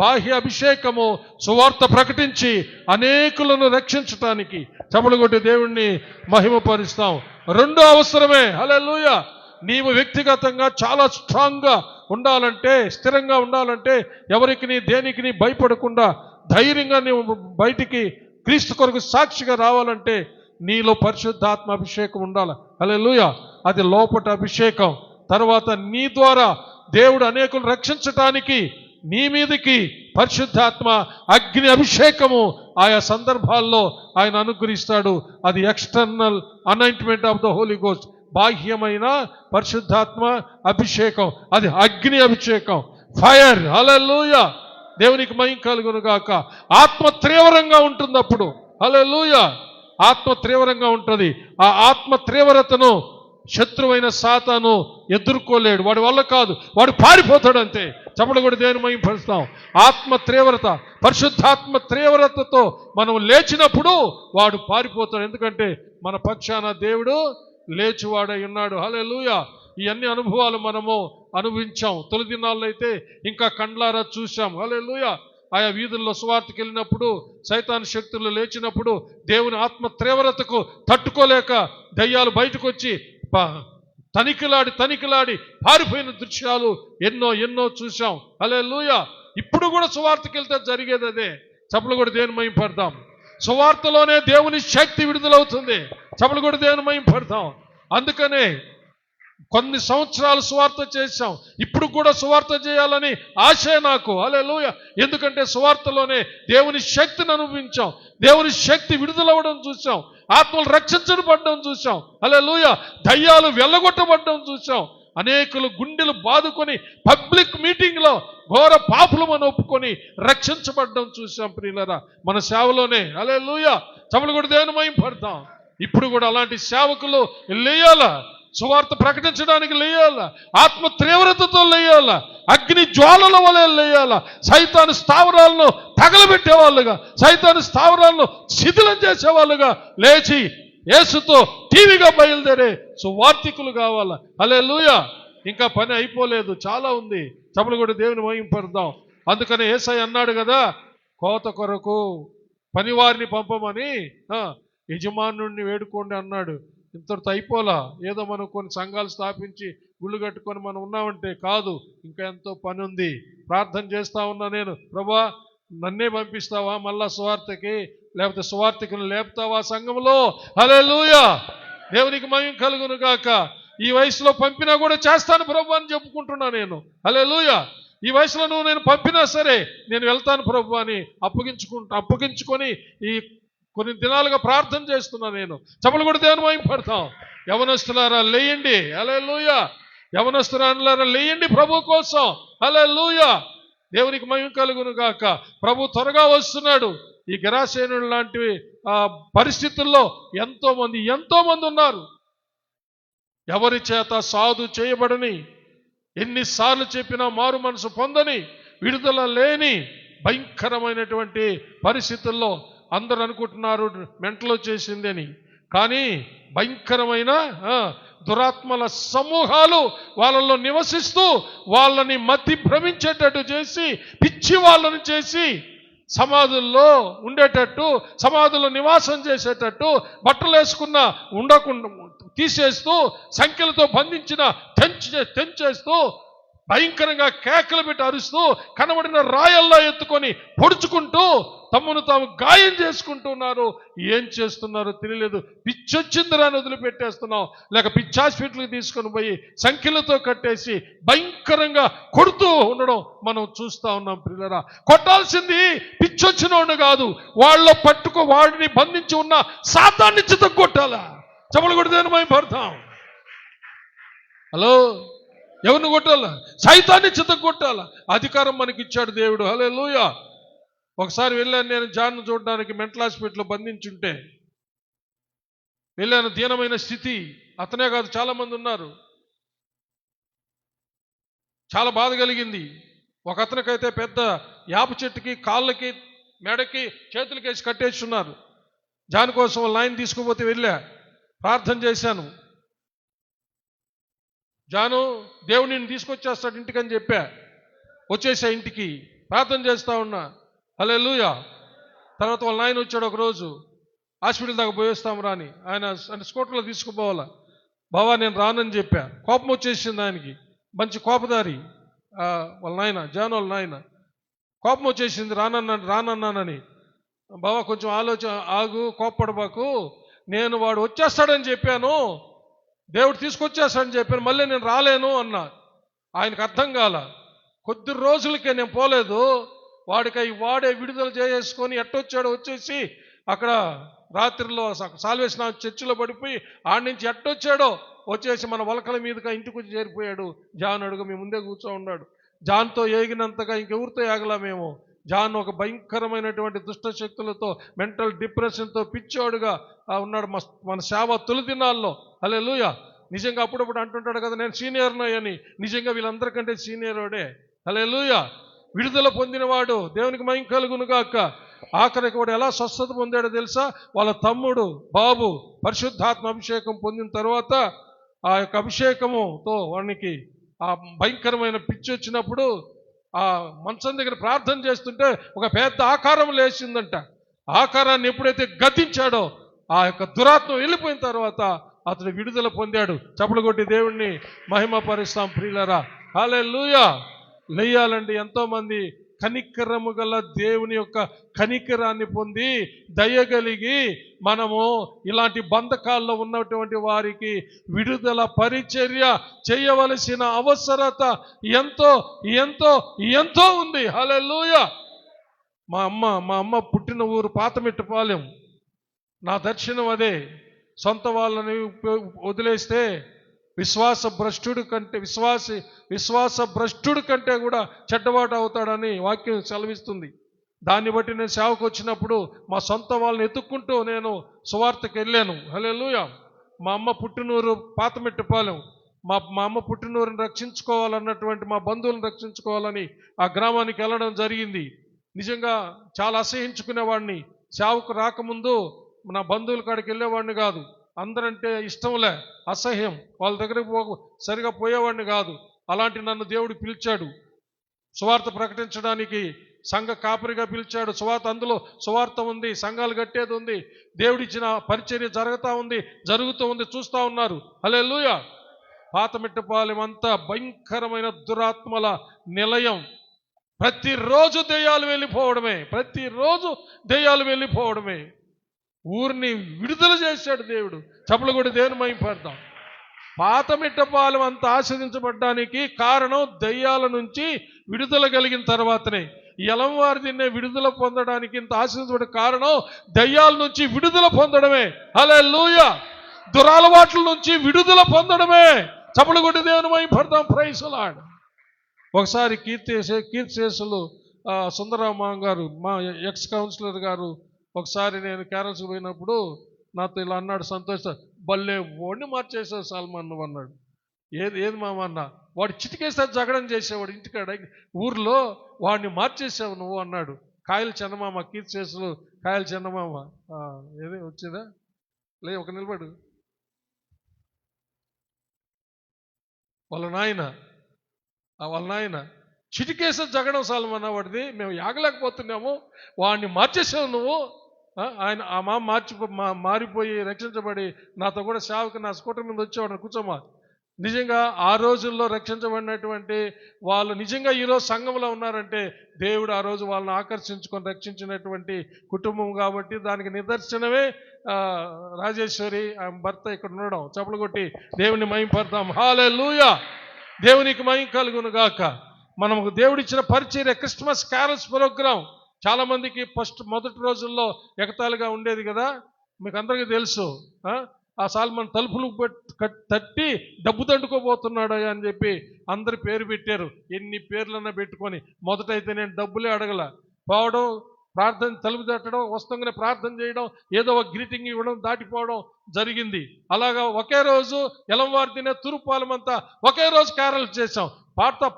బాహ్య అభిషేకము సువార్త ప్రకటించి అనేకులను రక్షించటానికి. చప్పలు కొట్టి దేవుణ్ణి మహిమపరుస్తాం. రెండో అవసరమే. హల్లెలూయా. నీవు వ్యక్తిగతంగా చాలా స్ట్రాంగ్గా ఉండాలంటే, స్థిరంగా ఉండాలంటే, ఎవరికి దేనికి భయపడకుండా ధైర్యంగా నీవు బయటికి క్రీస్తు కొరకు సాక్షిగా రావాలంటే నీలో పరిశుద్ధాత్మ అభిషేకం ఉండాలి. హల్లెలూయా. అది లోపట అభిషేకం. తర్వాత నీ ద్వారా దేవుడు అనేకులు రక్షించటానికి నీ మీదకి పరిశుద్ధాత్మ అగ్ని అభిషేకము ఆయా సందర్భాల్లో ఆయన అనుగ్రహిస్తాడు. అది external anointment of the Holi ghost. బాహ్యమైన పరిశుద్ధాత్మ అభిషేకం అది అగ్ని అభిషేకం, ఫైర్. హల్లెలూయా. దేవునికి మహిమ కలుగును గాక. ఆత్మ తీవ్రంగా ఉంటుంది అప్పుడు. హల్లెలూయా. ఆత్మ తీవ్రంగా ఉంటుంది. ఆ ఆత్మ తీవ్రతను శత్రువైన సాతాను ఎదుర్కోలేడు. వాడి వల్ల కాదు, వాడు పారిపోతాడు అంతే. చప్పట్లు కొట్టి దేవుని మహిమ పరుస్తాం. ఆత్మ తీవ్రత, పరిశుద్ధాత్మ తీవ్రతతో మనం లేచినప్పుడు వాడు పారిపోతాడు. ఎందుకంటే మన పక్షాన దేవుడు లేచివాడై ఉన్నాడు. హల్లెలూయా. ఈ అన్ని అనుభవాలు మనము అనుభవించాం. తొలి దినాల్లో అయితే ఇంకా కండ్లారా చూసాం. హల్లెలూయా. ఆయా వీధుల్లో సువార్తకి వెళ్ళినప్పుడు సైతాను శక్తులు లేచినప్పుడు దేవుని ఆత్మ తీవ్రతకు తట్టుకోలేక దయ్యాలు బయటకు వచ్చి తనికిలాడి పారిపోయిన దృశ్యాలు ఎన్నో చూసాం. హల్లెలూయా. ఇప్పుడు కూడా సువార్తకి వెళ్తే జరిగేది అదే. చప్పట్లు కూడా దేవుని మహిమ పడదాం. సువార్తలోనే దేవుని శక్తి విడుదలవుతుంది. చప్పట్లు కూడా దేవుని మహిమ పడదాం. అందుకనే కొన్ని సంవత్సరాలు సువార్త చేశాం, ఇప్పుడు కూడా సువార్త చేయాలని ఆశే నాకు. హల్లెలూయా. ఎందుకంటే సువార్తలోనే దేవుని శక్తిని అనుభవించాం, దేవుని శక్తి విడుదలవ్వడం చూసాం, ఆత్మలు రక్షించబడడం చూసాం. హల్లెలూయా. దయ్యాలు వెళ్ళగొట్టబడడం చూసాం, అనేకులు గుండెలు బాదుకొని పబ్లిక్ మీటింగ్లో ఘోర పాపులమని ఒప్పుకొని రక్షించబడడం చూసాం. ప్రియులరా, మన సేవలోనే. హల్లెలూయా. చప్పట్లు కొట్టి దేవుని మహిమపడతాం. ఇప్పుడు కూడా అలాంటి సేవకులు లేయాలా, సువార్త ప్రకటించడానికి లేయాలా, ఆత్మ తీవ్రతతో లేయాలా, అగ్ని జ్వాలల వలె లేయాలా, సైతాను స్థావరాలను తగలబెట్టేవాళ్ళుగా, సైతాను స్థావరాలను శిథిలం చేసేవాళ్ళుగా లేచి యేసుతో టీవీగా బయలుదేరే సువార్తికులు కావాలా. హల్లెలూయా. ఇంకా పని అయిపోలేదు, చాలా ఉంది. చప్పట్లు కొట్టి దేవుని మహిమపడదాం. అందుకని యేసయ్య అన్నాడు కదా, కోత కొరకు పనివారిని పంపమని యజమానుడిని వేడుకోండి అన్నాడు. ఇంతటితో అయిపోలా. ఏదో మనం కొన్ని సంఘాలు స్థాపించి గుళ్ళు కట్టుకొని మనం ఉన్నామంటే కాదు, ఇంకా ఎంతో పని ఉంది. ప్రార్థన చేస్తా ఉన్నా నేను, ప్రభా నన్నే పంపిస్తావా మళ్ళా సువార్తకి, లేకపోతే సువార్తికులు లేపుతావా సంఘంలో? హల్లెలూయా. దేవునికి మహిమ కలుగును గాక. ఈ వయసులో పంపినా కూడా చేస్తాను ప్రభు అని చెప్పుకుంటున్నా నేను. హల్లెలూయా. ఈ వయసులో నువ్వు నేను పంపినా సరే నేను వెళ్తాను ప్రభు అని అప్పగించుకొని ఈ కొన్ని దినాలుగా ప్రార్థన చేస్తున్నా నేను. చప్పట్లు కొట్టి దేవుని మహిమపడతాం. యవనస్తులారా లేయండి. హల్లెలూయా. యవనస్తులారా లేయండి ప్రభు కోసం. హల్లెలూయా. దేవునికి మహిమ కలుగును గాక. ప్రభు త్వరగా వస్తున్నాడు. ఈ గెరాసేనుడు లాంటి పరిస్థితుల్లో ఎంతో మంది ఉన్నారు. ఎవరి చేత సాధు చేయబడని, ఎన్నిసార్లు చెప్పినా మారు మనసు పొందని, విడుదల లేని భయంకరమైనటువంటి పరిస్థితుల్లో అందరూ అనుకుంటున్నారు మెంటల్ వచ్చేసింది అని. కానీ భయంకరమైన దురాత్మల సమూహాలు వాళ్ళలో నివసిస్తూ వాళ్ళని మతి భ్రమించేటట్టు చేసి, పిచ్చి వాళ్ళని చేసి, సమాధుల్లో ఉండేటట్టు, సమాధుల్లో నివాసం చేసేటట్టు, బట్టలు వేసుకున్న ఉండకుండా తీసేస్తూ, సంఖ్యలతో బంధించిన తెంచేస్తూ, భయంకరంగా కేకలు పెట్టి అరుస్తూ, కనబడిన రాయల్లా ఎత్తుకొని పొడుచుకుంటూ తమను తాము గాయం చేసుకుంటున్నారు. ఏం చేస్తున్నారో తెలియలేదు. పిచ్చొచ్చిందిరా అని వదిలిపెట్టేస్తున్నాం, లేక పిచ్చి హాస్పిటల్కి తీసుకొని పోయి సంఖ్యలతో కట్టేసి భయంకరంగా కొడుతూ ఉండడం మనం చూస్తూ ఉన్నాం. పిల్లరా, కొట్టాల్సింది పిచ్చొచ్చినోడు కాదు, వాడిని బంధించి ఉన్న సాతాన్ని చితగొట్టాలా. చప్పట్లు కొట్టి దేని భయపడతాం. హలో, ఎవరిని కొట్టాలా? సైతాన్ని చితగొట్టాలా. అధికారం మనకిచ్చాడు దేవుడు. హల్లెలూయా. ఒకసారి వెళ్ళాను నేను జాన్ను చూడడానికి, మెంటల్ హాస్పిటల్లో బంధించుంటే వెళ్ళాను. దీనమైన స్థితి. అతనే కాదు, చాలా మంది ఉన్నారు. చాలా బాధ కలిగింది. ఒక అతనికైతే పెద్ద యాప చెట్టుకి కాళ్ళకి, మెడకి, చేతులకేసి కట్టేస్తున్నారు. జాన్ కోసం లైన్ తీసుకుపోతే వెళ్ళా, ప్రార్థన చేశాను. జాను, దేవుడు నిన్ను తీసుకొచ్చేస్తాడు ఇంటికని చెప్పా. వచ్చేసా ఇంటికి, ప్రార్థన చేస్తా ఉన్నా. హల్లెలూయా. తర్వాత వాళ్ళ నాయన వచ్చాడు ఒకరోజు, హాస్పిటల్ దాకా పోయేస్తాం రాని. ఆయన స్కూటర్లో తీసుకుపోవాలా. బావా నేను రానని చెప్పా. కోపం వచ్చేసింది ఆయనకి, మంచి కోపదారి. వాళ్ళ నాయన, జాను వాళ్ళ నాయన, కోపం వచ్చేసింది. రానన్నానని. బావా కొంచెం ఆగు, కోప్పడబాకు, నేను వాడు వచ్చేస్తాడని చెప్పాను, దేవుడు తీసుకొచ్చేస్తాడని చెప్పాను, మళ్ళీ నేను రాలేను అన్నా. ఆయనకు అర్థం కాల. కొద్ది రోజులకే నేను పోలేదు, వాడే విడుదల చేసుకొని ఎట్టొచ్చాడో వచ్చేసి అక్కడ రాత్రిలో సాల్వేషన్ చర్చిలో పడిపోయి ఆడి నుంచి ఎట్టొచ్చాడో వచ్చేసి మన వలకల మీదుగా ఇంటికి వచ్చి చేరిపోయాడు. జాన్ అడుగు మీ ముందే కూర్చో ఉన్నాడు. జాన్తో ఏగినంతగా ఇంకెవరితో ఏగలా మేము. జాన్ ఒక భయంకరమైనటువంటి దుష్ట శక్తులతో, మెంటల్ డిప్రెషన్తో పిచ్చోడుగా ఉన్నాడు మన సేవ తొలి దినాల్లో. హల్లెలూయా. నిజంగా అప్పుడప్పుడు అంటుంటాడు కదా నేను సీనియర్నో అని. నిజంగా వీళ్ళందరికంటే సీనియర్ వాడే. హల్లెలూయా. విడుదల పొందినవాడు. దేవునికి మహిమ కలుగును గాక. ఆఖరికి వాడు ఎలా స్వస్థత పొందాడో తెలుసా? వాళ్ళ తమ్ముడు బాబు పరిశుద్ధాత్మ అభిషేకం పొందిన తర్వాత ఆ యొక్క అభిషేకముతో వానికి ఆ భయంకరమైన పిచ్చి వచ్చినప్పుడు ఆ మంచం దగ్గర ప్రార్థన చేస్తుంటే ఒక పెద్ద ఆకారం లేచిందంట. ఆకారాన్ని ఎప్పుడైతే గతించాడో ఆ యొక్క దురాత్మ వెళ్ళిపోయిన తర్వాత అతడు విడుదల పొందాడు. చప్పలు కొట్టి దేవుణ్ణి మహిమ పరుస్తాం ప్రియులరా. హల్లెలూయా. లేయాలండి. ఎంతోమంది కనికరము గల దేవుని యొక్క కనికరాన్ని పొంది దయగలిగి మనము ఇలాంటి బంధకాల్లో ఉన్నటువంటి వారికి విడుదల పరిచర్య చేయవలసిన అవసరత ఎంతో ఎంతో ఎంతో ఉంది. హల్లెలూయా. మా అమ్మ పుట్టిన ఊరు పాతమిట్టపాలెం. నా దర్శనం అదే. సొంత వాళ్ళని వదిలేస్తే విశ్వాస భ్రష్టుడు కంటే కూడా చెడ్డవాడు అవుతాడని వాక్యం సెలవిస్తుంది. దాన్ని బట్టి నేను సేవకు వచ్చినప్పుడు మా సొంత వాళ్ళని ఎత్తుక్కుంటూ నేను సువార్తకి వెళ్ళాను. హల్లెలూయా. మా అమ్మ పుట్టినూరు పాతమిట్టపాలెం. మా అమ్మ పుట్టినూరుని రక్షించుకోవాలన్నటువంటి, మా బంధువులను రక్షించుకోవాలని ఆ గ్రామానికి వెళ్ళడం జరిగింది. నిజంగా చాలా అసహించుకునేవాడిని. సేవకు రాకముందు నా బంధువుల కాడికి వెళ్ళేవాడిని కాదు. అందరంటే ఇష్టంలే, అసహ్యం. వాళ్ళ దగ్గరికి సరిగా పోయేవాడిని కాదు. అలాంటి నన్ను దేవుడు పిలిచాడు సువార్త ప్రకటించడానికి. సంఘ కాపరిగా పిలిచాడు. అందులో సువార్త ఉంది, సంఘాలు కట్టేది ఉంది, దేవుడిచ్చిన పరిచర్య జరుగుతూ ఉంది, చూస్తూ ఉన్నారు. హల్లెలూయా. పాతమిట్టపాలెం అంతా భయంకరమైన దురాత్మల నిలయం. ప్రతిరోజు దెయ్యాలు వెళ్ళిపోవడమే. ఊరిని విడుదల చేశాడు దేవుడు. చప్పలు కూడా దేవుని మహిమపడదాం. పాతమిట్టపాలెం అంత ఆస్వాదించబడ్డానికి కారణం దెయ్యాల నుంచి విడుదల కలిగిన తర్వాతనే. ఎలంవారి దీన్నే విడుదల పొందడానికి ఇంత ఆశించబడే కారణం దయ్యాల నుంచి విడుదల పొందడమే. హల్లెలూయా. దురలవాట్ల నుంచి విడుదల పొందడమే. చప్పలు కొట్టి దేవుని మహిమపడదాం. Praise the lord. ఒకసారి కీర్తిశేషులు సుందరరామ గారు, మా ఎక్స్ కౌన్సిలర్ గారు, ఒకసారి నేను క్యారల్స్కి పోయినప్పుడు నాతో ఇలా అన్నాడు, సంతోష్ భలే వాడిని మార్చేసావు సల్మాన్ నువ్వు అన్నాడు. ఏది మామ అన్న, వాడు చిటికేసారి జగడం చేసేవాడు ఇంటికాడ, ఊర్లో వాడిని మార్చేసావు నువ్వు అన్నాడు. కాయల చందమామ, కీర్తిశేషులు కాయల చందమామ. ఏది వచ్చిందా? ఒక నిలబడు. వాళ్ళ నాయన చిటికేసారి జగడం సల్మాన్ వాడిది, మేము యాగలేకపోతున్నాము, వాడిని మార్చేసావు నువ్వు. ఆయన ఆ మారిపోయి రక్షించబడి నాతో కూడా సేవకు నా స్కూటర్ మీద వచ్చేవాడు. కూర్చోమా. నిజంగా ఆ రోజుల్లో రక్షించబడినటువంటి వాళ్ళు నిజంగా ఈరోజు సంఘంలో ఉన్నారంటే దేవుడు ఆ రోజు వాళ్ళని ఆకర్షించుకొని రక్షించినటువంటి కుటుంబం కాబట్టి దానికి నిదర్శనమే రాజేశ్వరి ఆమె భర్త ఇక్కడ ఉండడం. చప్పలు కొట్టి దేవుని మహిమపడదాం. హల్లెలూయా. దేవునికి మహిమ కలుగును గాక. మనకు దేవుడిచ్చిన పరిచర్య క్రిస్మస్ క్యారల్స్ ప్రోగ్రాం చాలా మందికి మొదటి రోజుల్లో ఎగతాళిగా ఉండేది కదా, మీకు అందరికీ తెలుసు. ఆ సాల్మన్ తలుపులు తట్టి డబ్బు దండుకోబోతున్నాడు అని చెప్పి అందరి పేరు పెట్టారు. ఎన్ని పేర్లన్నా పెట్టుకొని మొదటైతే నేను డబ్బులే అడగల, పోవడం, ప్రార్థన, తలుపు తట్టడం, వస్తుంగానే ప్రార్థన చేయడం, ఏదో ఒక గ్రీటింగ్ ఇవ్వడం, దాటిపోవడం జరిగింది. అలాగా ఒకే రోజు ఎలంవారి తినే తూర్పాలెం అంతా ఒకే రోజు క్యారల్ చేసాం. పాడుతా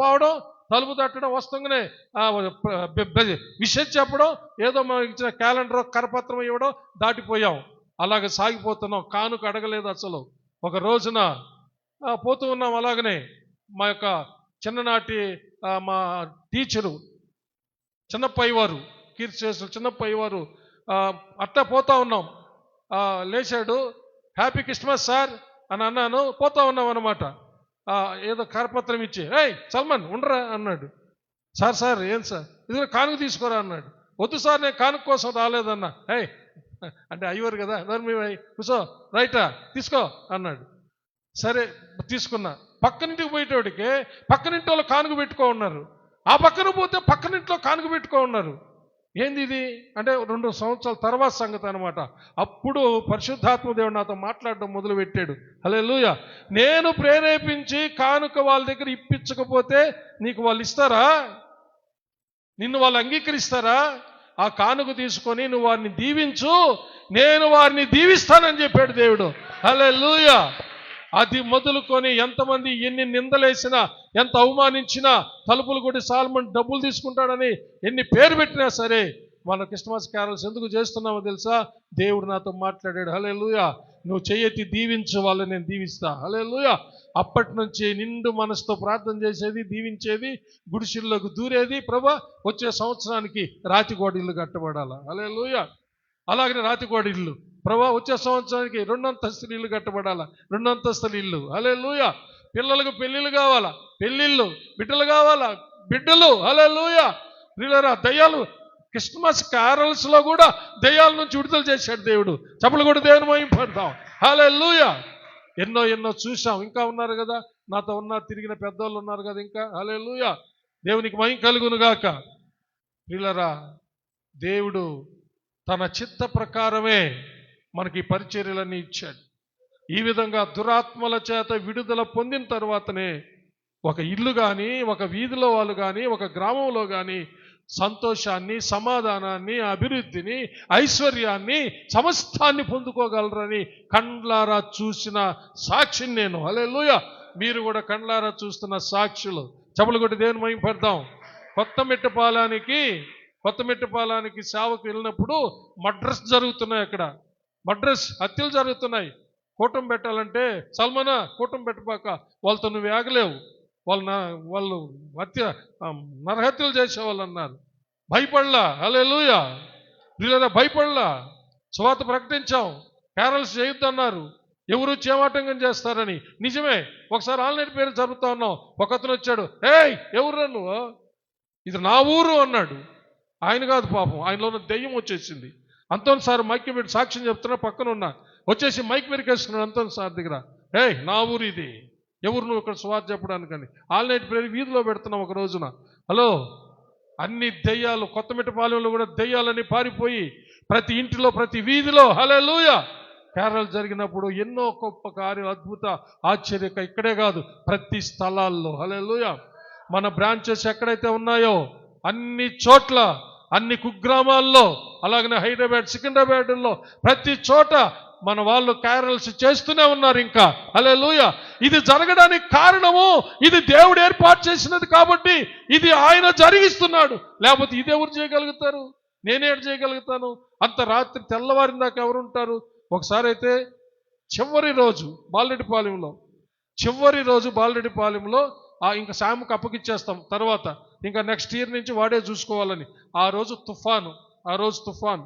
పోవడం, తలుపు తట్టడం, వస్తుంగానే విషయం చెప్పడం, ఏదో మనకి ఇచ్చిన క్యాలెండర్ కరపత్రం ఇవ్వడం, దాటిపోయాం. అలాగే సాగిపోతున్నాం. కానుక అడగలేదు అసలు. ఒక రోజున పోతూ ఉన్నాం. అలాగనే మా యొక్క చిన్ననాటి మా టీచరు చిన్నప్పయ్యవారు, కీర్తిశేషులు చిన్నప్పయ్యవారు, అట్టా పోతా ఉన్నాం. లేచాడు, హ్యాపీ క్రిస్మస్ సార్ అని అన్నాను. పోతా ఉన్నాం అన్నమాట. ఏదో కరపత్రం ఇచ్చి, ఏయ్ సల్మాన్ ఉండరా అన్నాడు. సార్ ఏం సార్, ఇది కానుక తీసుకోరా అన్నాడు. వద్దు సార్, నేను కానుక కోసం రాలేదన్నా. ఏయ్ అంటే అయ్యవారు కదా, మీ కూర్చో, రైటా తీసుకో అన్నాడు. సరే తీసుకున్నా. పక్కనింటికి పోయేటోడికి పక్కనింటి వాళ్ళు కానుక పెట్టుకో ఉన్నారు, ఆ పక్కన పోతే పక్కనింట్లో కానుక పెట్టుకో ఉన్నారు. ఏంది ఇది అంటే 2 సంవత్సరాల తర్వాత సంగతి అనమాట. అప్పుడు పరిశుద్ధాత్మ దేవుడు నాతో మాట్లాడడం మొదలు పెట్టాడు. హల్లెలూయా. నేను ప్రేరేపించి కానుక వాళ్ళ దగ్గర ఇప్పించకపోతే నీకు వాళ్ళు ఇస్తారా? నిన్ను వాళ్ళు అంగీకరిస్తారా? ఆ కానుక తీసుకొని నువ్వు వారిని దీవించు, నేను వారిని దీవిస్తానని చెప్పాడు దేవుడు. హల్లెలూయా. అది మొదలుకొని ఎంతమంది ఎన్ని నిందలేసినా, ఎంత అవమానించినా, తలుపులు కొట్టి సాల్మన్ డబ్బులు తీసుకుంటాడని ఎన్ని పేరు పెట్టినా సరే, మన క్రిస్మస్ క్యారల్స్ ఎందుకు చేస్తున్నామో తెలుసా? దేవుడు నాతో మాట్లాడాడు. హల్లెలూయా. నువ్వు చెయ్యెత్తి దీవించు, వాళ్ళని నేను దీవిస్తా. హల్లెలూయా. అప్పటి నుంచి నిండు మనసుతో ప్రార్థన చేసేది, దీవించేది, గుడిసెల్లోకి దూరేది. ప్రభా వచ్చే సంవత్సరానికి రాతిగోడ ఇల్లు కట్టబడాలా. హల్లెలూయా. అలాగనే రాతిగోడ ఇల్లు. ప్రభా వచ్చే సంవత్సరానికి 2 అంతస్తుల ఇల్లు కట్టబడాలా, 2 అంతస్తుల ఇల్లు. హల్లెలూయా. పిల్లలకు పెళ్ళిళ్ళు కావాలా, పెళ్ళిళ్ళు, బిడ్డలు కావాలా, బిడ్డలు. హల్లెలూయా. ప్రియులారా, దయ్యాలు క్రిస్మస్ క్యారల్స్ లో కూడా దయ్యాల నుంచి విడుదల చేశాడు దేవుడు. చప్పలు కూడా దేవుని మహిమపడతాం. హల్లెలూయా. ఎన్నో ఎన్నో చూసాం. ఇంకా ఉన్నారు కదా, నాతో తిరిగిన పెద్దవాళ్ళు ఉన్నారు కదా ఇంకా. హల్లెలూయా. దేవునికి మహిమ కలుగును గాక. ప్రియులారా, దేవుడు తన చిత్త ప్రకారమే మనకి పరిచర్యలన్నీ ఇచ్చాడు. ఈ విధంగా దురాత్మల చేత విడుదల పొందిన తర్వాతనే ఒక ఇల్లు కానీ, ఒక వీధిలో వాళ్ళు కానీ, ఒక గ్రామంలో కానీ సంతోషాన్ని, సమాధానాన్ని, అభివృద్ధిని, ఐశ్వర్యాన్ని, సమస్తాన్ని పొందుకోగలరని కండ్లారా చూసిన సాక్షిని నేను. హల్లెలూయా. మీరు కూడా కండ్లారా చూస్తున్న సాక్షులు. చప్పలు కొట్టి దేవుని మహిమపడతాం. కొత్తమిట్టపాలానికి సేవకు వెళ్ళినప్పుడు మడ్రస్ జరుగుతున్నాయి. అక్కడ మడ్రస్ హత్యలు జరుగుతున్నాయి. కూటం పెట్టాలంటే, సల్మానా కూటం పెట్టబాక, వాళ్ళతో నువ్వు ఆగలేవు, వాళ్ళు నరహత్యలు చేసేవాళ్ళు అన్నారు. భయపడలా. హల్లెలూయా. వీళ్ళ భయపడలా. సువార్త ప్రకటించాం. క్యారల్స్ చేయొద్దన్నారు. ఎవరు చేమాటంగం చేస్తారని. నిజమే. ఒకసారి ఆన్లైన్ పేరు జరుపుతా ఉన్నాం. ఒకతను వచ్చాడు, ఏయ్ ఎవరు నువ్వు, ఇది నా ఊరు అన్నాడు. ఆయన కాదు పాపం, ఆయనలో ఉన్న దెయ్యం వచ్చేసింది. అంతోని సార్ మైక్ పెట్టి సాక్ష్యం చెప్తున్నా, పక్కన ఉన్నా, వచ్చేసి మైక్ పెరికేసుకున్నాడు అంతోని సార్ దగ్గర. ఏయ్ నా ఊరు ఇది, ఎవరు నువ్వు ఇక్కడ సువార్త చెప్పడానికని. ఆన్లైన్ పేరు వీధిలో పెడుతున్నాం ఒక రోజున. హలో, అన్ని దెయ్యాలు, కొత్తమిట్టపాలెంలో కూడా దెయ్యాలని పారిపోయి ప్రతి ఇంటిలో, ప్రతి వీధిలో హల్లెలూయా క్యారల్ జరిగినప్పుడు ఎన్నో గొప్ప కార్యాలు, అద్భుత ఆశ్చర్యక ఇక్కడే కాదు ప్రతి స్థలాల్లో. హల్లెలూయా. మన బ్రాంచెస్ ఎక్కడైతే ఉన్నాయో అన్ని చోట్ల, అన్ని కుగ్రామాల్లో, అలాగనే హైదరాబాద్, సికింద్రాబాద్లో ప్రతి చోట మన వాళ్ళు క్యారల్స్ చేస్తూనే ఉన్నారు ఇంకా. హల్లెలూయా. ఇది జరగడానికి కారణము ఇది దేవుడు ఏర్పాటు చేసినది కాబట్టి ఇది ఆయన జరిగిస్తున్నాడు. లేకపోతే ఇది ఎవరు చేయగలుగుతారు? నేనేడు చేయగలుగుతాను? అంత రాత్రి తెల్లవారిన దాకా ఎవరుంటారు? ఒకసారి అయితే చివరి రోజు బాలరెడ్డిపాలెంలో ఇంకా శాముకు అప్పగిచ్చేస్తాం, తర్వాత ఇంకా నెక్స్ట్ ఇయర్ నుంచి వాడే చూసుకోవాలని. ఆ రోజు తుఫాన్.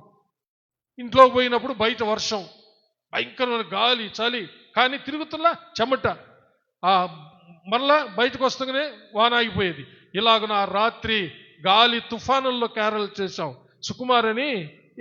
ఇంట్లోకి పోయినప్పుడు బయట వర్షం, భయంకరమైన గాలి, చలి, కానీ తిరుగుతున్నా చెమట. మళ్ళా బయటకు వస్తూనే వాన ఆగిపోయేది. ఇలాగ ఆ రాత్రి గాలి తుఫానుల్లో క్యారల్ చేశాం.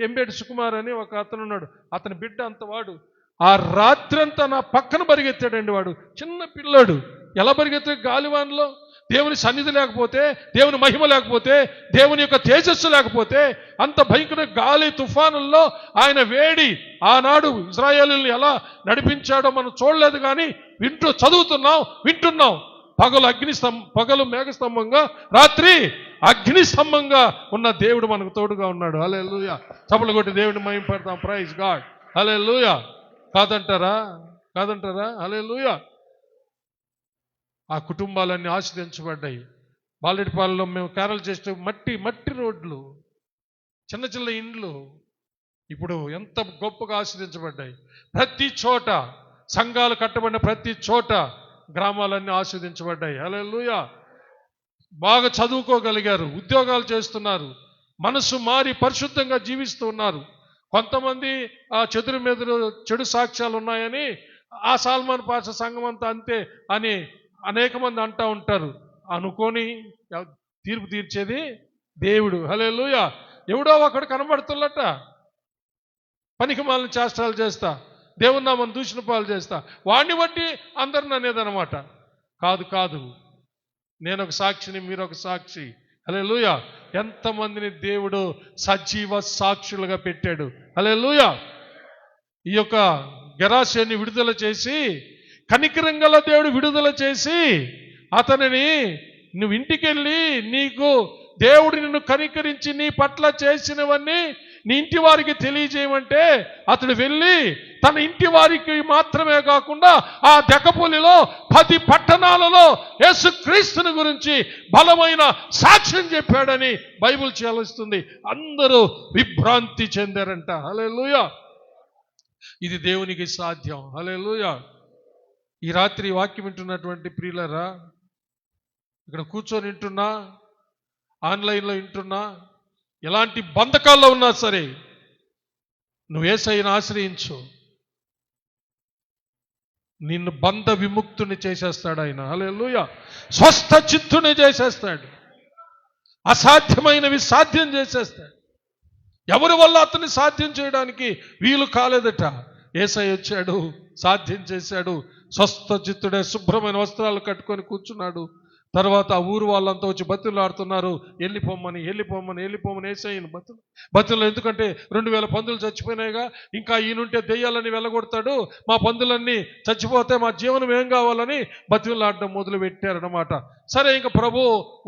ఎంబేటి సుకుమార్ అని ఒక అతను ఉన్నాడు. అతని బిడ్డ అంత వాడు ఆ రాత్రి అంతా నా పక్కన పరిగెత్తాడండి. వాడు చిన్న పిల్లాడు. ఎలా పరిగెత్తాడు? గాలివాన్లో దేవుని సన్నిధి లేకపోతే, దేవుని మహిమ లేకపోతే, దేవుని యొక్క తేజస్సు లేకపోతే, అంత భయంకర గాలి తుఫానుల్లో ఆయన వేడి ఆనాడు ఇశ్రాయేలుల్ని ఎలా నడిపించాడో మనం చూడలేదు, కానీ వింటున్నాం. పగలు మేఘస్తంభంగా, రాత్రి అగ్నిస్తంభంగా ఉన్న దేవుడు మనకు తోడుగా ఉన్నాడు. హల్లెలూయా. చప్పలు కొట్టి దేవుడిని మహిమపడతాం. Praise God. హల్లెలూయా. కాదంటారా? హల్లెలూయా. ఆ కుటుంబాలన్నీ ఆశీర్వదించబడ్డాయి. బాలరెడ్డిపాలెంలో మేము క్యారల్ చేస్తే మట్టి రోడ్లు, చిన్న చిన్న ఇండ్లు ఇప్పుడు ఎంత గొప్పగా ఆశీర్వదించబడ్డాయి. ప్రతి చోట సంఘాలు కట్టబడిన ప్రతి చోట గ్రామాలన్నీ ఆశీర్వదించబడ్డాయి. హల్లెలూయా. బాగా చదువుకోగలిగారు, ఉద్యోగాలు చేస్తున్నారు, మనసు మారి పరిశుద్ధంగా జీవిస్తూ ఉన్నారు. కొంతమంది ఆ చెడు సాక్ష్యాలు ఉన్నాయని ఆ సాల్మాన్ పాషా సంఘం అంతా అంతే అని అనేక మంది అంటూ ఉంటారు. అనుకొని తీర్పు తీర్చేది దేవుడు. హల్లెలూయా. ఎవడో ఒకడు కనబడుతున్నట్ట పనికిమాలిన చేష్టాలు చేస్తా, దేవుని నామం దూషణ పాలు చేస్తా, వాడిని బట్టి అందరిని అనేదనమాట. కాదు, నేను ఒక సాక్షిని, మీరు ఒక సాక్షి. హల్లెలూయా. ఎంతమందిని దేవుడు సజీవ సాక్షులుగా పెట్టాడు. హల్లెలూయా. ఈ యొక్క గెరాసేని విడుదల చేసి, కనికరంగల దేవుడు విడుదల చేసి అతనిని నువ్వు ఇంటికెళ్ళి నీకు దేవుడు నిన్ను కనికరించి నీ పట్ల చేసినవన్నీ నీ ఇంటి వారికి తెలియజేయమంటే అతడు వెళ్ళి తన ఇంటి వారికి మాత్రమే కాకుండా ఆ దెకపొలిలో 10 పట్టణాలలో యేసుక్రీస్తుని గురించి బలమైన సాక్ష్యం చెప్పాడని బైబిల్ చెల్లిస్తుంది. అందరూ విభ్రాంతి చెందారంట. హల్లెలూయా. ఇది దేవునికి సాధ్యం. హల్లెలూయా. ఈ రాత్రి వాక్యం వింటున్నటువంటి ప్రియులారా, ఇక్కడ కూర్చొని వింటున్నా, ఆన్లైన్లో వింటున్నా, ఎలాంటి బంధకాల్లో ఉన్నా సరే నువ్వు యేసయ్యను ఆశ్రయించు, నిన్ను బంధ విముక్తుని చేసేస్తాడు ఆయన. హల్లెలూయా. స్వస్థ చిత్తుని చేసేస్తాడు. అసాధ్యమైనవి సాధ్యం చేసేస్తాడు. ఎవరి వల్ల అతన్ని సాధ్యం చేయడానికి వీలు కాలేదట. యేసయ్య వచ్చాడు, సాధ్యం చేశాడు. స్వస్థ చిత్తుడే శుభ్రమైన వస్త్రాలు కట్టుకొని కూర్చున్నాడు. తర్వాత ఆ ఊరు వాళ్ళంతా వచ్చి బతులాడుతున్నారు, వెళ్ళిపోమ్మని యేసయ్యను బతులు. ఎందుకంటే 2000 పందులు చచ్చిపోయినాయిగా, ఇంకా ఈయనుంటే దెయ్యాలని వెళ్ళగొడతాడు, మా పందులన్నీ చచ్చిపోతే మా జీవనం ఏం కావాలని బతులాడడం మొదలు పెట్టారనమాట. సరే, ఇంకా ప్రభు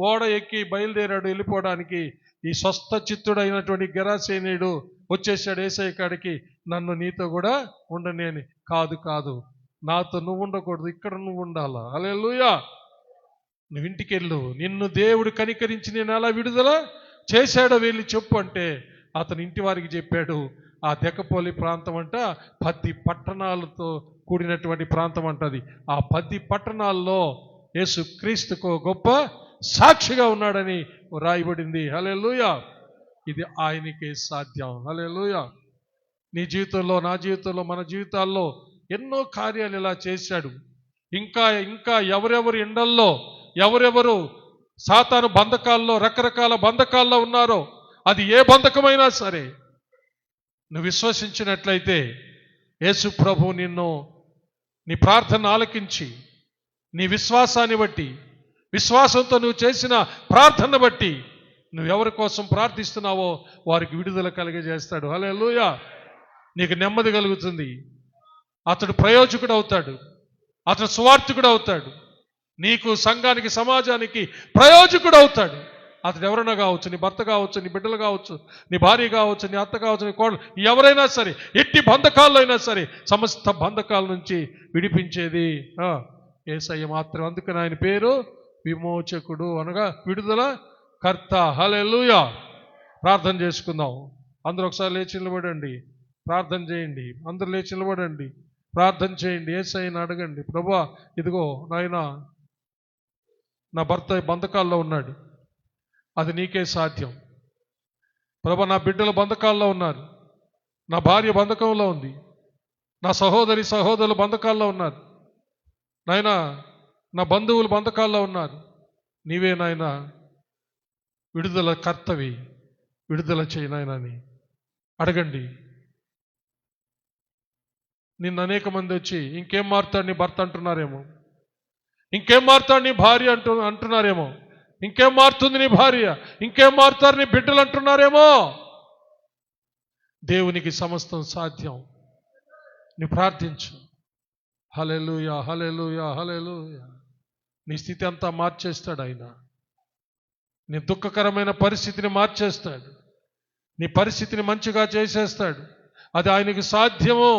ఓడ ఎక్కి బయలుదేరాడు వెళ్ళిపోవడానికి. ఈ స్వస్థ చిత్తుడైనటువంటి గెరాసేనీయుడు వచ్చేసాడు యేసయ్య కాడికి. నన్ను నీతో కూడా ఉండని అని. కాదు, నాతో నువ్వు ఉండకూడదు, ఇక్కడ నువ్వు ఉండాలా. హల్లెలూయా. నువ్వు ఇంటికి వెళ్ళు, నిన్ను దేవుడు కనికరించి నేను ఎలా విడుదల చేశాడో వెళ్ళి చెప్పు అంటే అతను ఇంటి వారికి చెప్పాడు. ఆ దెక్కపోలి ప్రాంతం అంట 10 పట్టణాలతో కూడినటువంటి ప్రాంతం అంటది. ఆ 10 పట్టణాల్లో యేసు క్రీస్తుకు గొప్ప సాక్షిగా ఉన్నాడని రాయబడింది. హల్లెలూయా. ఇది ఆయనకే సాధ్యం. హల్లెలూయా. నీ జీవితంలో, నా జీవితంలో, మన జీవితాల్లో ఎన్నో కార్యాలు ఇలా చేశాడు. ఇంకా ఎవరెవరు ఎండల్లో, ఎవరెవరు సాతాను బంధకాల్లో, రకరకాల బంధకాల్లో ఉన్నారో, అది ఏ బంధకమైనా సరే నువ్వు విశ్వసించినట్లయితే యేసు ప్రభు నిన్ను, నీ ప్రార్థన ఆలకించి, నీ విశ్వాసాన్ని బట్టి, విశ్వాసంతో నువ్వు చేసిన ప్రార్థన బట్టి నువ్వు ఎవరి కోసం ప్రార్థిస్తున్నావో వారికి విడుదల కలిగజేస్తాడు. హల్లెలూయా. నీకు నెమ్మది కలుగుతుంది. అతడు ప్రయోజకుడు అవుతాడు, అతడు సువార్థికుడు అవుతాడు, నీకు, సంఘానికి, సమాజానికి ప్రయోజకుడు అవుతాడు. అతడు ఎవరైనా కావచ్చు, నీ భర్త కావచ్చు, నీ బిడ్డలు కావచ్చు, నీ భార్య కావచ్చు, నీ అత్త కావచ్చు, నీ కోడలు, ఎవరైనా సరే, ఎట్టి బంధకాల్లో అయినా సరే, సమస్త బంధకాల నుంచి విడిపించేది యేసయ్య మాత్రం. అందుకని ఆయన పేరు విమోచకుడు, అనగా విడుదల కర్త. హల్లెలూయా. ప్రార్థన చేసుకుందాం. అందరూ ఒకసారి లేచి నిలబడండి, ప్రార్థన చేయండి. అందరూ లేచి నిలబడండి, ప్రార్థన చేయండి. యేసయ్యను అడగండి, ప్రభువా ఇదిగో నాయనా, నా భర్త బంధకాల్లో ఉన్నాడు, అది నీకే సాధ్యం. ప్రభువా నా బిడ్డల బంధకాల్లో ఉన్నారు, నా భార్య బంధకంలో ఉంది, నా సహోదరులు బంధకాల్లో ఉన్నారు, నాయనా నా బంధువులు బంధకాల్లో ఉన్నారు. నీవే నాయనా విడుదల కర్తవి, విడుదల చేయి నాయనా అని అడగండి. నిన్న అనేక మంది వచ్చి ఇంకేం మారుతాడు నీ భర్త అంటున్నారేమో, ఇంకేం మారుతాడు నీ భార్య అంటున్నారేమో, ఇంకేం మారుతుంది నీ భార్య, ఇంకేం మారుతారు నీ బిడ్డలు అంటున్నారేమో. దేవునికి సమస్తం సాధ్యం. నీ ప్రార్థించు. హల్లెలూయా, హల్లెలూయా, హల్లెలూయా. నీ స్థితి అంతా మార్చేస్తాడు ఆయన. నీ దుఃఖకరమైన పరిస్థితిని మార్చేస్తాడు, నీ పరిస్థితిని మంచిగా చేసేస్తాడు. అది ఆయనకి సాధ్యము.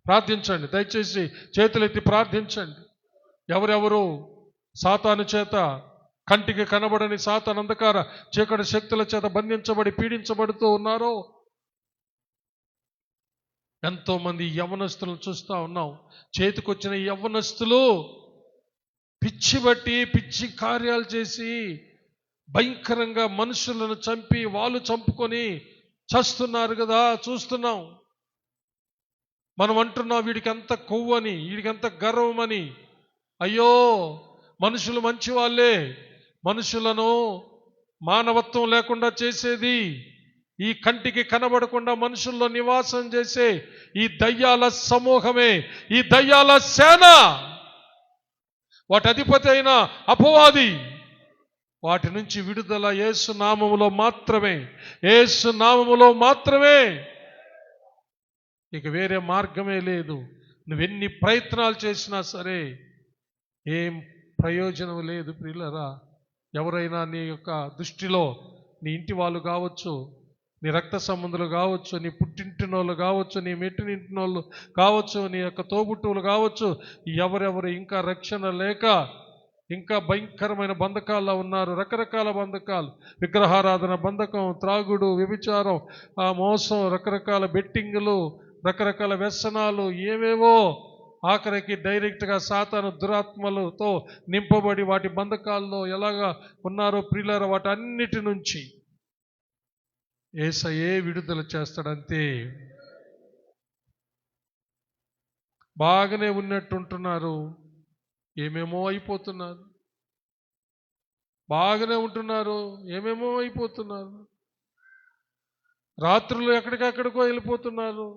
ప్రార్థించండి, దయచేసి చేతులెత్తి ప్రార్థించండి. ఎవరెవరు సాతాను చేత, కంటికి కనబడని సాతాను అంధకార చీకటి శక్తుల చేత బంధించబడి పీడించబడుతూ ఉన్నారో, ఎంతో మంది యవ్వనస్తులను చూస్తూ ఉన్నాం. చేతికొచ్చిన యవ్వనస్తులు పిచ్చి బట్టి పిచ్చి కార్యాలు చేసి భయంకరంగా మనుషులను చంపి వాళ్ళు చంపుకొని చస్తున్నారు కదా, చూస్తున్నాం. మనం అంటున్నాం వీడికి ఎంత కొవ్వని, వీడికి ఎంత గర్వమని. అయ్యో, మనుషులు మంచి వాళ్ళే. మనుషులను మానవత్వం లేకుండా చేసేది, ఈ కంటికి కనబడకుండా మనుషుల్లో నివాసం చేసే ఈ దయ్యాల సమూహమే, ఈ దయ్యాల సేన, వాటి అధిపతి అయిన అపవాది. వాటి నుంచి విడుదల యేసు నామములో మాత్రమే, యేసు నామములో మాత్రమే. ఇక వేరే మార్గమే లేదు. నువ్వెన్ని ప్రయత్నాలు చేసినా సరే ఏం ప్రయోజనం లేదు ప్రియులారా. ఎవరైనా నీ యొక్క దృష్టిలో, నీ ఇంటి వాళ్ళు కావచ్చు, నీ రక్త సంబంధులు కావచ్చు, నీ పుట్టింటినోళ్ళు కావచ్చు, నీ మెట్టినింటినోళ్ళు కావచ్చు, నీ యొక్క తోబుట్టువులు కావచ్చు, ఎవరెవరు ఇంకా రక్షణ లేక ఇంకా భయంకరమైన బంధకాల్లో ఉన్నారు. రకరకాల బంధకాలు, విగ్రహారాధన బంధకం, త్రాగుడు, వ్యభిచారం, మోసం, రకరకాల బెట్టింగులు, రకరకాల వ్యసనాలు, ఏవేవో, ఆఖరికి డైరెక్ట్గా సాతాను దురాత్మలతో నింపబడి వాటి బంధకాల్లో ఎలాగా ఉన్నారో ప్రియులారా, వాటన్నిటి నుంచి యేసయ్యే విడుదల చేస్తాడంతే. బాగానే ఉన్నట్టుంటున్నారు, ఏమేమో అయిపోతున్నారు. బాగానే ఉంటున్నారు, ఏమేమో అయిపోతున్నారు. రాత్రులు ఎక్కడికెక్కడికో వెళ్ళిపోతున్నారు.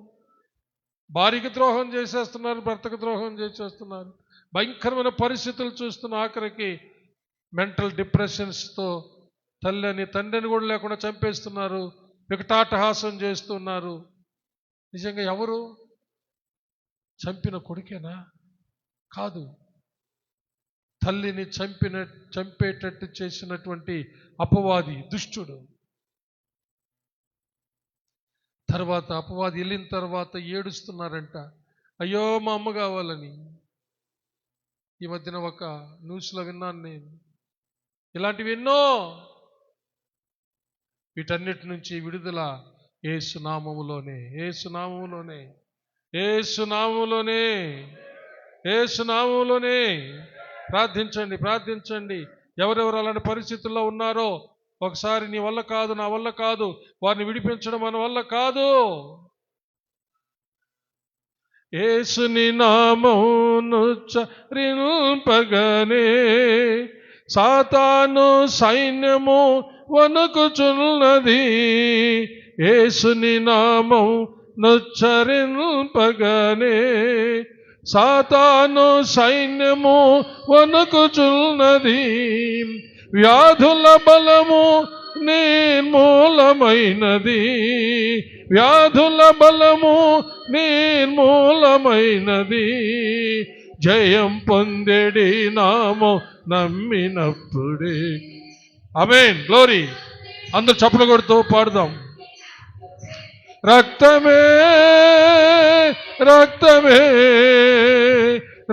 భార్యకి ద్రోహం చేసేస్తున్నారు, భర్తకు ద్రోహం చేసేస్తున్నారు. భయంకరమైన పరిస్థితులు చూస్తున్న ఆఖరికి మెంటల్ డిప్రెషన్స్తో తల్లిని తండ్రిని కూడా లేకుండా చంపేస్తున్నారు, వికటాటహాసం చేస్తున్నారు. నిజంగా ఎవరు? చంపిన కొడుకేనా? కాదు, తల్లిని చంపేటట్టు చేసినటువంటి అపవాది, దుష్టుడు. తర్వాత అపవాది వెళ్ళిన తర్వాత ఏడుస్తున్నారంట, అయ్యో మా అమ్మ కావాలని. ఈ మధ్యన ఒక న్యూస్లో విన్నాను నేను. ఇలాంటివి ఎన్నో. వీటన్నిటి నుంచి విడుదల యేసు నామములోనే, యేసు నామములోనే, యేసు నామములోనే, యేసు నామములోనే. ప్రార్థించండి, ప్రార్థించండి. ఎవరెవరు అలాంటి పరిస్థితుల్లో ఉన్నారో ఒకసారి నీ వల్ల కాదు, నా వల్ల కాదు, వారిని విడిపించడం మన వల్ల కాదు. యేసుని నామమును ఉచ్చరింపగానే సాతాను సైన్యము వణుకుచున్నది. యేసుని నామమును ఉచ్చరింపగానే సాతాను సైన్యము వణుకుచున్నది. వ్యాధుల బలము నిర్మూలమైనది, వ్యాధుల బలము నిర్మూలమైనది. జయం పొందేడి నామం నమ్మినప్పుడే. ఆమేన్, గ్లోరీ. అందరూ చప్పట్లు కొడుతూ పాడుదాం. రక్తమే రక్తమే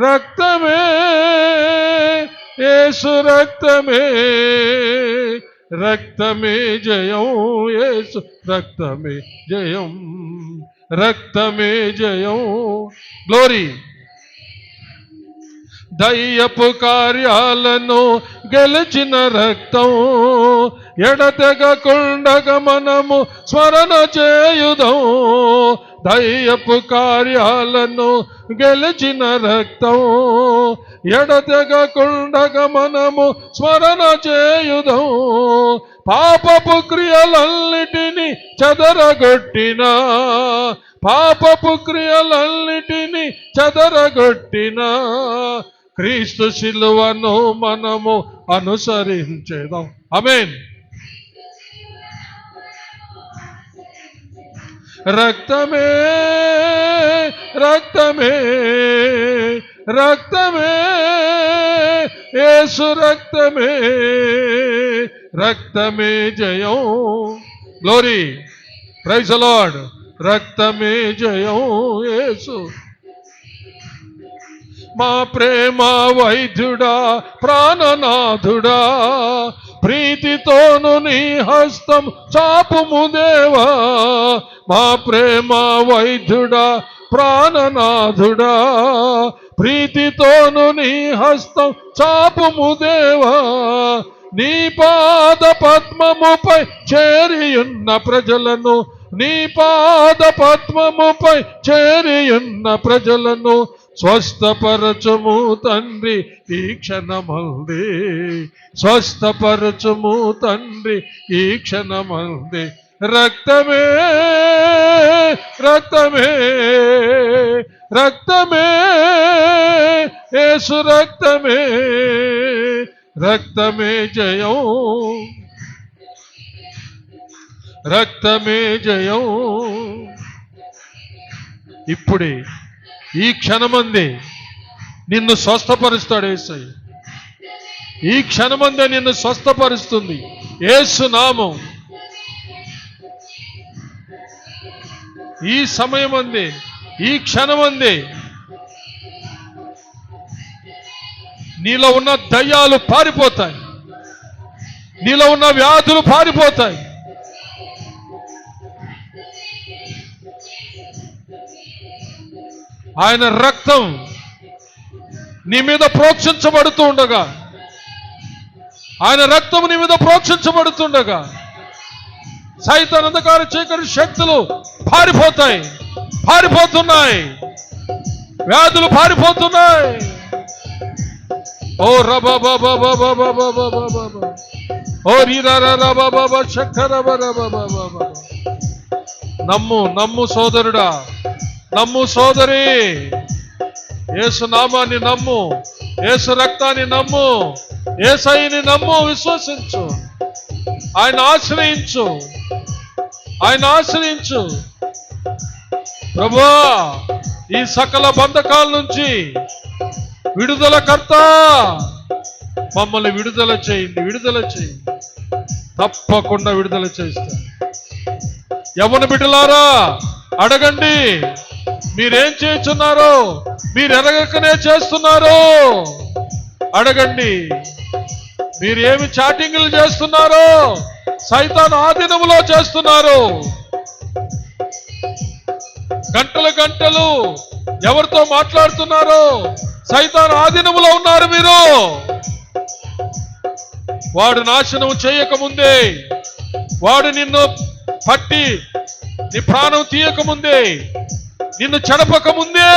రక్తమే, యేసు రక్తమే, రక్తమే జయం, యేసు రక్తమే జయం, రక్తమే జయం. గ్లోరీ. దయ్యపు కార్యాలను గెలిచిన రక్తం, ఎడతెగకుండగా మనము స్మరణ చేయుదాం. దయ్యపు కార్యాలను గెలిచిన రక్తం, ఎడతెగకుండగా మనము స్మరణ చేయుదాం. పాపపు క్రియలన్నిటిని చెదరగొట్టిన, పాపపు క్రియలన్నిటిని చెదరగొట్టిన క్రీస్తు శిలువను మనము అనుసరించేదాం. ఆమేన్. రక్తమే రక్తమే రక్తమే, యేసు రక్తమే, రక్తమే జయం. గ్లోరీ. Praise the Lord. రక్తమే జయం, యేసు. మా ప్రేమ వైద్యుడా, ప్రాణనాథుడా, ప్రీతితోను నీ హస్తం చాపుము దేవా. మా ప్రేమ వైద్యుడా, ప్రాణనాథుడా, ప్రీతితోను నీ హస్తం చాపుము దేవా. నీ పాద పద్మముపై చేరియున్న ప్రజలను, నీ పాద పద్మముపై చేరియున్న ప్రజలను స్వస్థపరచుము తండ్రి ఈ క్షణమందే, స్వస్థపరచుము తండ్రి ఈ క్షణమందే. రక్తమే రక్తమే రక్తమే, యేసు రక్తమే, రక్తమే జయం, రక్తమే జయం. ఇప్పుడే ఈ క్షణమందే నిన్ను స్వస్థపరుస్తాడు యేసయ్య. ఈ క్షణమందే నిన్ను స్వస్థపరుస్తుంది యేసు నామం. ఈ సమయమందే, ఈ క్షణమందే నీలో ఉన్న దయ్యాలు పారిపోతాయి, నీలో ఉన్న వ్యాధులు పారిపోతాయి. ఆయన రక్తం నీ మీద ప్రోక్షించబడుతూ ఉండగా, ఆయన రక్తం నీ మీద ప్రోక్షించబడుతుండగా సైతాన్ అంధకార చీకటి శక్తులు పారిపోతాయి, పారిపోతున్నాయి, వ్యాధులు పారిపోతున్నాయి. ఓ రబా బాబా బాబా బాబా బాబా. ఓ రీరా బాబా చక్కర నమ్ము నమ్ము సోదరుడా, నమ్ము సోదరి. యేసు నామాన్ని నమ్ము, యేసు రక్తాన్ని నమ్ము, యేసయ్యని నమ్ము, విశ్వసించు, ఆయన ఆశ్రయించు, ఆయన ఆశ్రయించు. ప్రభువా, ఈ సకల బంధకాల నుంచి విడుదలకర్త, మమ్మల్ని విడుదల చేయండి, విడుదల చేయండి. తప్పకుండా విడుదల చేస్తా. యవ్వన బిడ్డలారా అడగండి, మీరేం చేస్తున్నారో మీరు ఎరగకనే చేస్తున్నారు. అడగండి, మీరు ఏమి చాటింగ్లు చేస్తున్నారో సైతాను ఆధీనములో చేస్తున్నారు. గంటలు గంటలు ఎవరితో మాట్లాడుతున్నారో సైతాను ఆధీనములో ఉన్నారు మీరు. వాడు నాశనం చేయకముందే, వాడు నిన్ను పట్టి నీ ప్రాణం తీయకముందే, నిన్ను చెడపకముందే,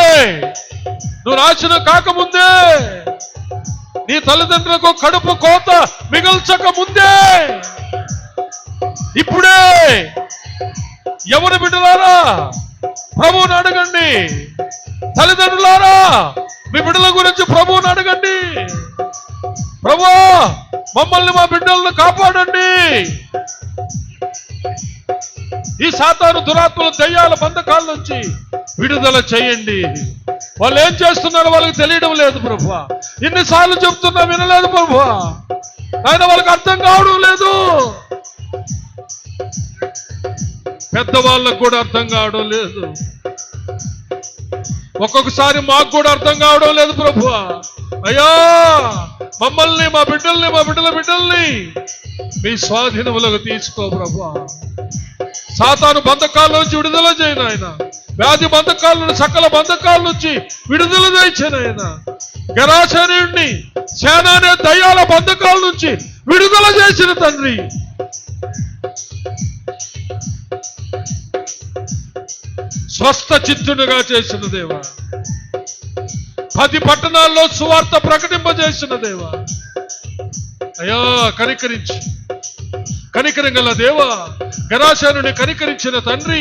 నువ్వు నాశనం కాకముందే, నీ తల్లిదండ్రులకు కడుపు కోత మిగల్చక ముందే, ఇప్పుడే ఎవరి బిడ్డలారా ప్రభువుని అడగండి. తల్లిదండ్రులారా మీ బిడ్డల గురించి ప్రభువుని అడగండి. ప్రభువా, మమ్మల్ని మా బిడ్డలను కాపాడండి. ఈ సాతాను దురాత్మల దయ్యాల బంధకాల నుంచి విడుదల చేయండి. వాళ్ళు ఏం చేస్తున్నారో వాళ్ళకి తెలియడం లేదు ప్రభువా. ఇన్నిసార్లు చెప్తున్నా వినలేదు ప్రభువా. ఆయన వాళ్ళకి అర్థం కావడం లేదు. పెద్దవాళ్ళకు కూడా అర్థం కావడం లేదు. ఒక్కొక్కసారి మాకు కూడా అర్థం కావడం లేదు ప్రభువా. అయ్యా, మమ్మల్ని, మా బిడ్డల్ని, మా బిడ్డల బిడ్డల్ని మీ స్వాధీనములకు తీసుకో ప్రభువా. సాతాను బంధకాల నుంచి విడుదల చేయను ఆయన. వ్యాధి బంధకాల నుంచి, సకల బంధకాల నుంచి విడుదల చేయించాను ఆయన. గరాశనుడిని, సేన అనే దయ్యాల బంధకాల నుంచి విడుదల చేసిన తండ్రి. స్వస్థ చిత్తుడుగా చేసిన దేవా, 10 పట్టణాల్లో సువార్త ప్రకటింపజేసిన దేవా. అయ్యా, కనికరించి, కనికరం గల దేవా, గరాశనుని కనికరించిన తండ్రి,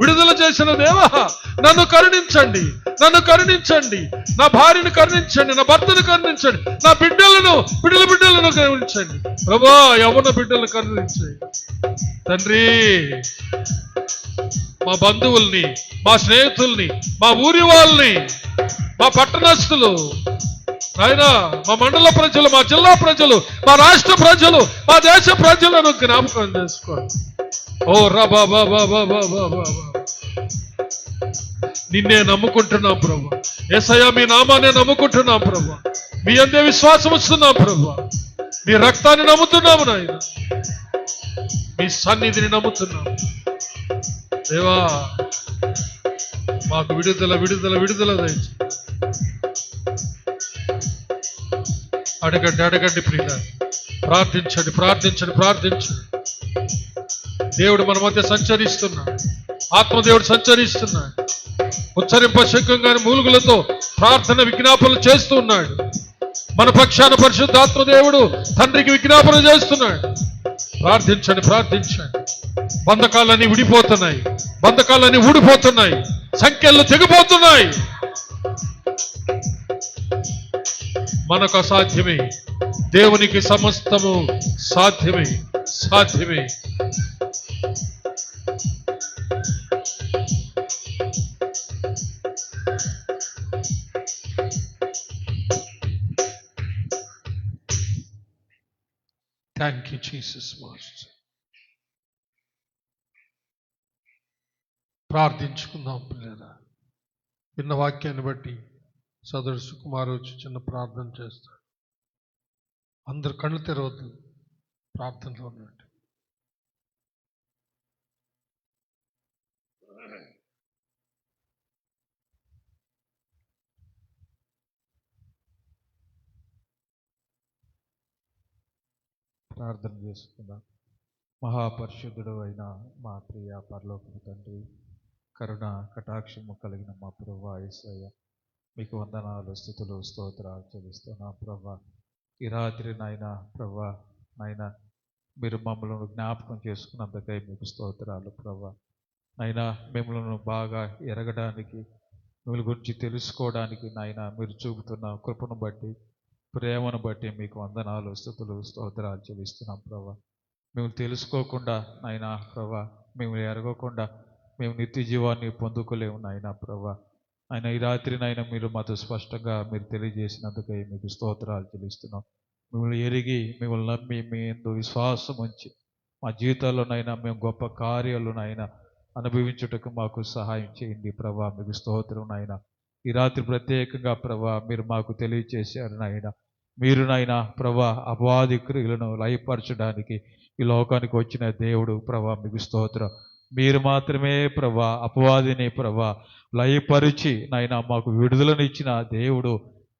విడుదల చేసిన దేవా, నన్ను కరుణించండి, నన్ను కరుణించండి. నా భార్యను కరుణించండి, నా భర్తను కరుణించండి, నా బిడ్డలను, బిడ్డలను కరుణించండి ప్రభా. యవ్వన బిడ్డలను కరుణించండి తండ్రి. మా బంధువుల్ని, మా స్నేహితుల్ని, మా ఊరి వాళ్ళని, మా పట్టణస్థులు, ఆయన మా మండల ప్రజలు, మా జిల్లా ప్రజలు, మా రాష్ట్ర ప్రజలు, మా దేశ ప్రజలను జ్ఞాపకం చేసుకోండి. ఓ రబా బాబా బాబా బాబా, నిన్నే నమ్ముకుంటున్నాం ప్రభా. యేసయ్యా, మీ నామాన్ని నమ్ముకుంటున్నాం ప్రభా. మీ అందే విశ్వాసం వస్తున్నాం ప్రభా. మీ రక్తాన్ని నమ్ముతున్నాము నాయన, మీ సన్నిధిని నమ్ముతున్నాం దేవా. మాకు విడుదల, విడుదల, విడుదల దయచేయండి. అడగండి, అడగండి ప్రియుల, ప్రార్థించండి, ప్రార్థించండి, ప్రార్థించండి. దేవుడు మన మధ్య సంచరిస్తున్నాడు, ఆత్మదేవుడు సంచరిస్తున్నాడు. ఉచ్చరింప శంఖంగాని మూలుగులతో ప్రార్థన విజ్ఞాపనలు చేస్తూ ఉన్నాడు. మన పక్షాన పరిశుద్ధాత్మదేవుడు తండ్రికి విజ్ఞాపన చేస్తున్నాడు. ప్రార్థించండి, ప్రార్థించండి. బంధకాలన్నీ విడిపోతున్నాయి, బంధకాలన్నీ ఊడిపోతున్నాయి, సంఖ్యలు తెగిపోతున్నాయి. మనకు అసాధ్యమే, దేవునికి సమస్తము సాధ్యమే, సాధ్యమే. Thank you Jesus master. ప్రార్థించుకుందాం పిల్లరా. విన్న వాక్యాన్ని బట్టి సోదరుడు సుకుమార్ వచ్చి చిన్న ప్రార్థన చేస్తాడు. అందరు కళ్ళు తెరవద్దు, ప్రార్థనలో ఉన్నట్టు. ప్రార్థన చేసుకుందాం. మహాపరిశుద్ధుడు అయిన మా ప్రియ పరలోకపు తండ్రి, కరుణ కటాక్షము కలిగిన మా ప్రభువా యేసయ్య, మీకు వందనాలు, స్తుతులు, స్తోత్రాలు చెల్లిస్తున్నాం ప్రభువా. ఈ రాత్రి నాయన ప్రభువా, నాయన మీరు మమ్మల్ని జ్ఞాపకం చేసుకున్నందుకై మీకు స్తోత్రాలు ప్రభా. నైనా మిమ్మల్ని బాగా ఎరగడానికి, మిమ్మల్ని గురించి తెలుసుకోవడానికి నాయన మీరు చూపుతున్న కృపను బట్టి, ప్రేమను బట్టి మీకు వందనాలు, స్తుతులు, స్తోత్రాలు చెల్లిస్తున్నాం ప్రభా. మేము తెలుసుకోకుండా నాయనా ప్రభా, మేము ఎరగకుండా మేము నిత్య జీవాన్ని పొందుకోలేము నాయనా ప్రభా. ఆయన ఈ రాత్రి నాయన మీరు మాతో స్పష్టంగా మీరు తెలియజేసినందుకై మీకు స్తోత్రాలు చెల్లిస్తున్నాం. మిమ్మల్ని ఎరిగి, మిమ్మల్ని నమ్మి, మీ యందు విశ్వాసం ఉంచి మా జీవితాల్లోనైనా మేము గొప్ప కార్యాలునైనా అనుభవించుటకు మాకు సహాయం చేయండి ప్రభా. మీకు స్తోత్రం నాయన. ఈ రాత్రి ప్రత్యేకంగా ప్రభా మీరు మాకు తెలియచేశారు నాయన. మీరు నాయన ప్రభా అపవాది క్రియలను లయపరచడానికి ఈ లోకానికి వచ్చిన దేవుడు ప్రభా. మీకు స్తోత్రం. మీరు మాత్రమే ప్రభా అపవాదిని ప్రభా లయపరిచి నాయన మాకు విడుదలనిచ్చిన దేవుడు.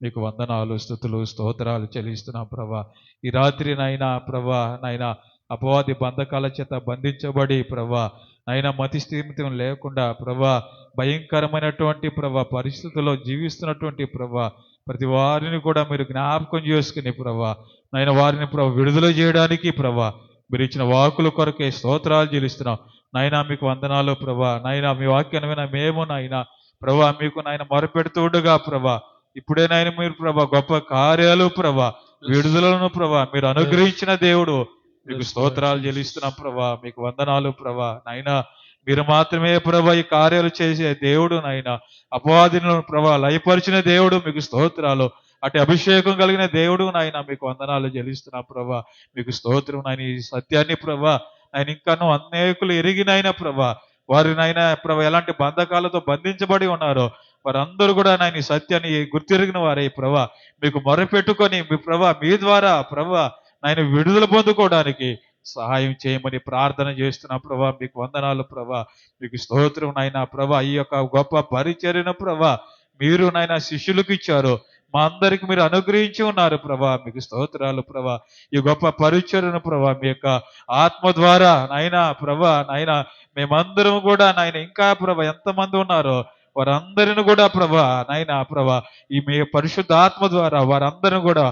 మీకు వందనాలు, స్తుతులు, స్తోత్రాలు చెల్లిస్తున్నాం ప్రభా. ఈ రాత్రి నాయన ప్రభా నాయన అపవాది బంధకాల చేత బంధించబడి ప్రభా నాయన మతి స్థిమితం లేకుండా ప్రభా భయంకరమైనటువంటి ప్రభా పరిస్థితుల్లో జీవిస్తున్నటువంటి ప్రభా ప్రతి వారిని కూడా మీరు జ్ఞాపకం చేసుకుని ప్రభా నాయన వారిని ప్రభా విడుదల చేయడానికి ప్రభా మీరు ఇచ్చిన వాకుల కొరకే స్తోత్రాలు చెల్లిస్తున్నాం నాయన. మీకు వందనాలు ప్రభా. నాయన మీ వాక్యాన్ని విన మేము నాయన ప్రభా మీకు నాయన మొరపెడుతుండగా ప్రభా ఇప్పుడే నాయన మీరు ప్రభా గొప్ప కార్యాలు ప్రభా విడుదలను ప్రభా మీరు అనుగ్రహించిన దేవుడు. మీకు స్తోత్రాలు చెల్లిస్తున్నాం ప్రభా. మీకు వందనాలు ప్రభా. నాయన మీరు మాత్రమే ప్రభా ఈ కార్యాలు చేసే దేవుడు నాయన. అపవాదిని ప్రభా లయపరిచిన దేవుడు. మీకు స్తోత్రాలు. అటు అభిషేకం కలిగిన దేవుడు నాయన. మీకు వందనాలు చెల్లిస్తున్నాం ప్రభా. మీకు స్తోత్రం నాయన. ఈ సత్యాన్ని ప్రభా ఆయన ఇంకాను అనేకులు ఎరిగినైనా ప్రభా వారినైనా ప్రభా ఎలాంటి బంధకాలతో బంధించబడి ఉన్నారో వారందరూ కూడా నాయన ఈ సత్యాన్ని గుర్తిరిగిన వారే ప్రభా మీకు మొరపెట్టుకొని మీ ప్రభా మీ ద్వారా ప్రభా నాయన విడుదల పొందుకోవడానికి సహాయం చేయమని ప్రార్థన చేస్తున్నా ప్రభా. మీకు వందనాలు ప్రభా. మీకు స్తోత్రం నాయన ప్రభా. ఈ యొక్క గొప్ప పరిచర్యను ప్రభా మీరు నాయన శిష్యులకు ఇచ్చారు, మా అందరికి మీరు అనుగ్రహించి ఉన్నారు ప్రభా. మీకు స్తోత్రాలు ప్రభా. ఈ గొప్ప పరిచర్యను ప్రభా మీ యొక్క ఆత్మ ద్వారా నాయన ప్రభా నాయన మేమందరం కూడా నాయన ఇంకా ప్రభా ఎంతమంది ఉన్నారో వారందరిని కూడా ప్రభా నాయన ప్రభా ఈ మీ పరిశుద్ధ ఆత్మ ద్వారా వారందరిని కూడా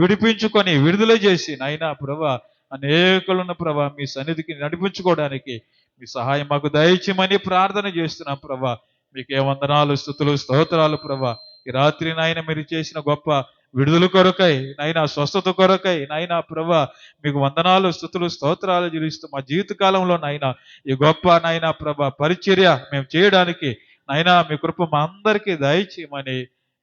విడిపించుకొని విడుదల చేసి నాయన ప్రభా అనేకులను ప్రభా మీ సన్నిధికి నడిపించుకోవడానికి మీ సహాయం మాకు దయచేయమని ప్రార్థన చేస్తున్నాం ప్రభా. మీకే వందనాలు, స్తుతులు, స్తోత్రాలు ప్రభా. ఈ రాత్రి నాయన మీరు చేసిన గొప్ప విడుదల కొరకై నాయన స్వస్థత కొరకై నాయన ప్రభా మీకు వందనాలు, స్తుతులు, స్తోత్రాలు చెల్లిస్తూ మా జీవిత కాలంలో నాయన ఈ గొప్ప నాయన ప్రభా పరిచర్య మేము చేయడానికి నాయన మీ కృప మా అందరికీ దయచేయమని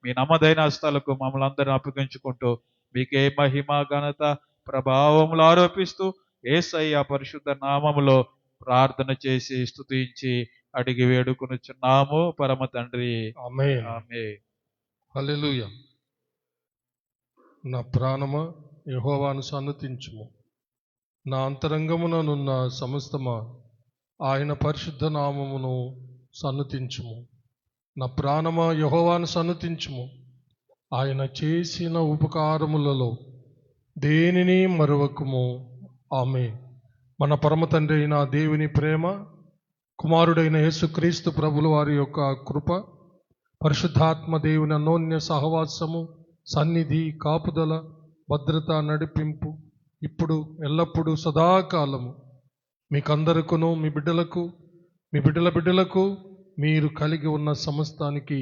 మీ నమ్మదైన హస్తాలకు మమ్మల్ని అందరిని అప్పగించుకుంటూ మీకే మహిమ ఘనత ప్రభావములు ఆరోపిస్తూ యేసయ్య పరిశుద్ధ నామములో ప్రార్థన చేసి స్తుతించి అడిగి వేడుకొనుచున్నాము పరమ తండ్రి. ఆమేన్. ఆమేన్. హల్లెలూయా. నా ప్రాణమా యెహోవాను సన్నతించుము, నా అంతరంగముననున్న సమస్తమా ఆయన పరిశుద్ధ నామమును సన్నతించుము. నా ప్రాణమా యెహోవాను సన్నతించుము, ఆయన చేసిన ఉపకారములలో దేనిని మరువకుము. ఆమేన్. మన పరమ తండ్రి అయిన దేవుని ప్రేమ, కుమారుడైన యేసుక్రీస్తు ప్రభుల వారి యొక్క కృప, పరిశుద్ధాత్మ దేవుని అన్యోన్య సహవాసము, సన్నిధి, కాపుదల, భద్రత, నడిపింపు ఇప్పుడు ఎల్లప్పుడూ సదాకాలము మీకందరికును మీ బిడ్డలకు మీ బిడ్డల బిడ్డలకు మీరు కలిగి ఉన్న సమస్తానికి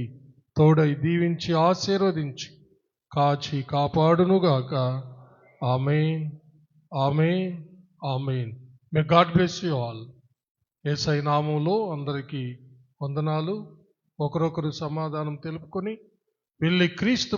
తోడై దీవించి ఆశీర్వదించి కాచి కాపాడునుగాక. ఆమేన్. ఆమేన్. ఆమేన్. May God bless you all. యేసయ్య నామములో అందరికీ వందనాలు. ఒకరొకరు సమాధానం తెలుపుకొని వెళ్ళి క్రీస్తు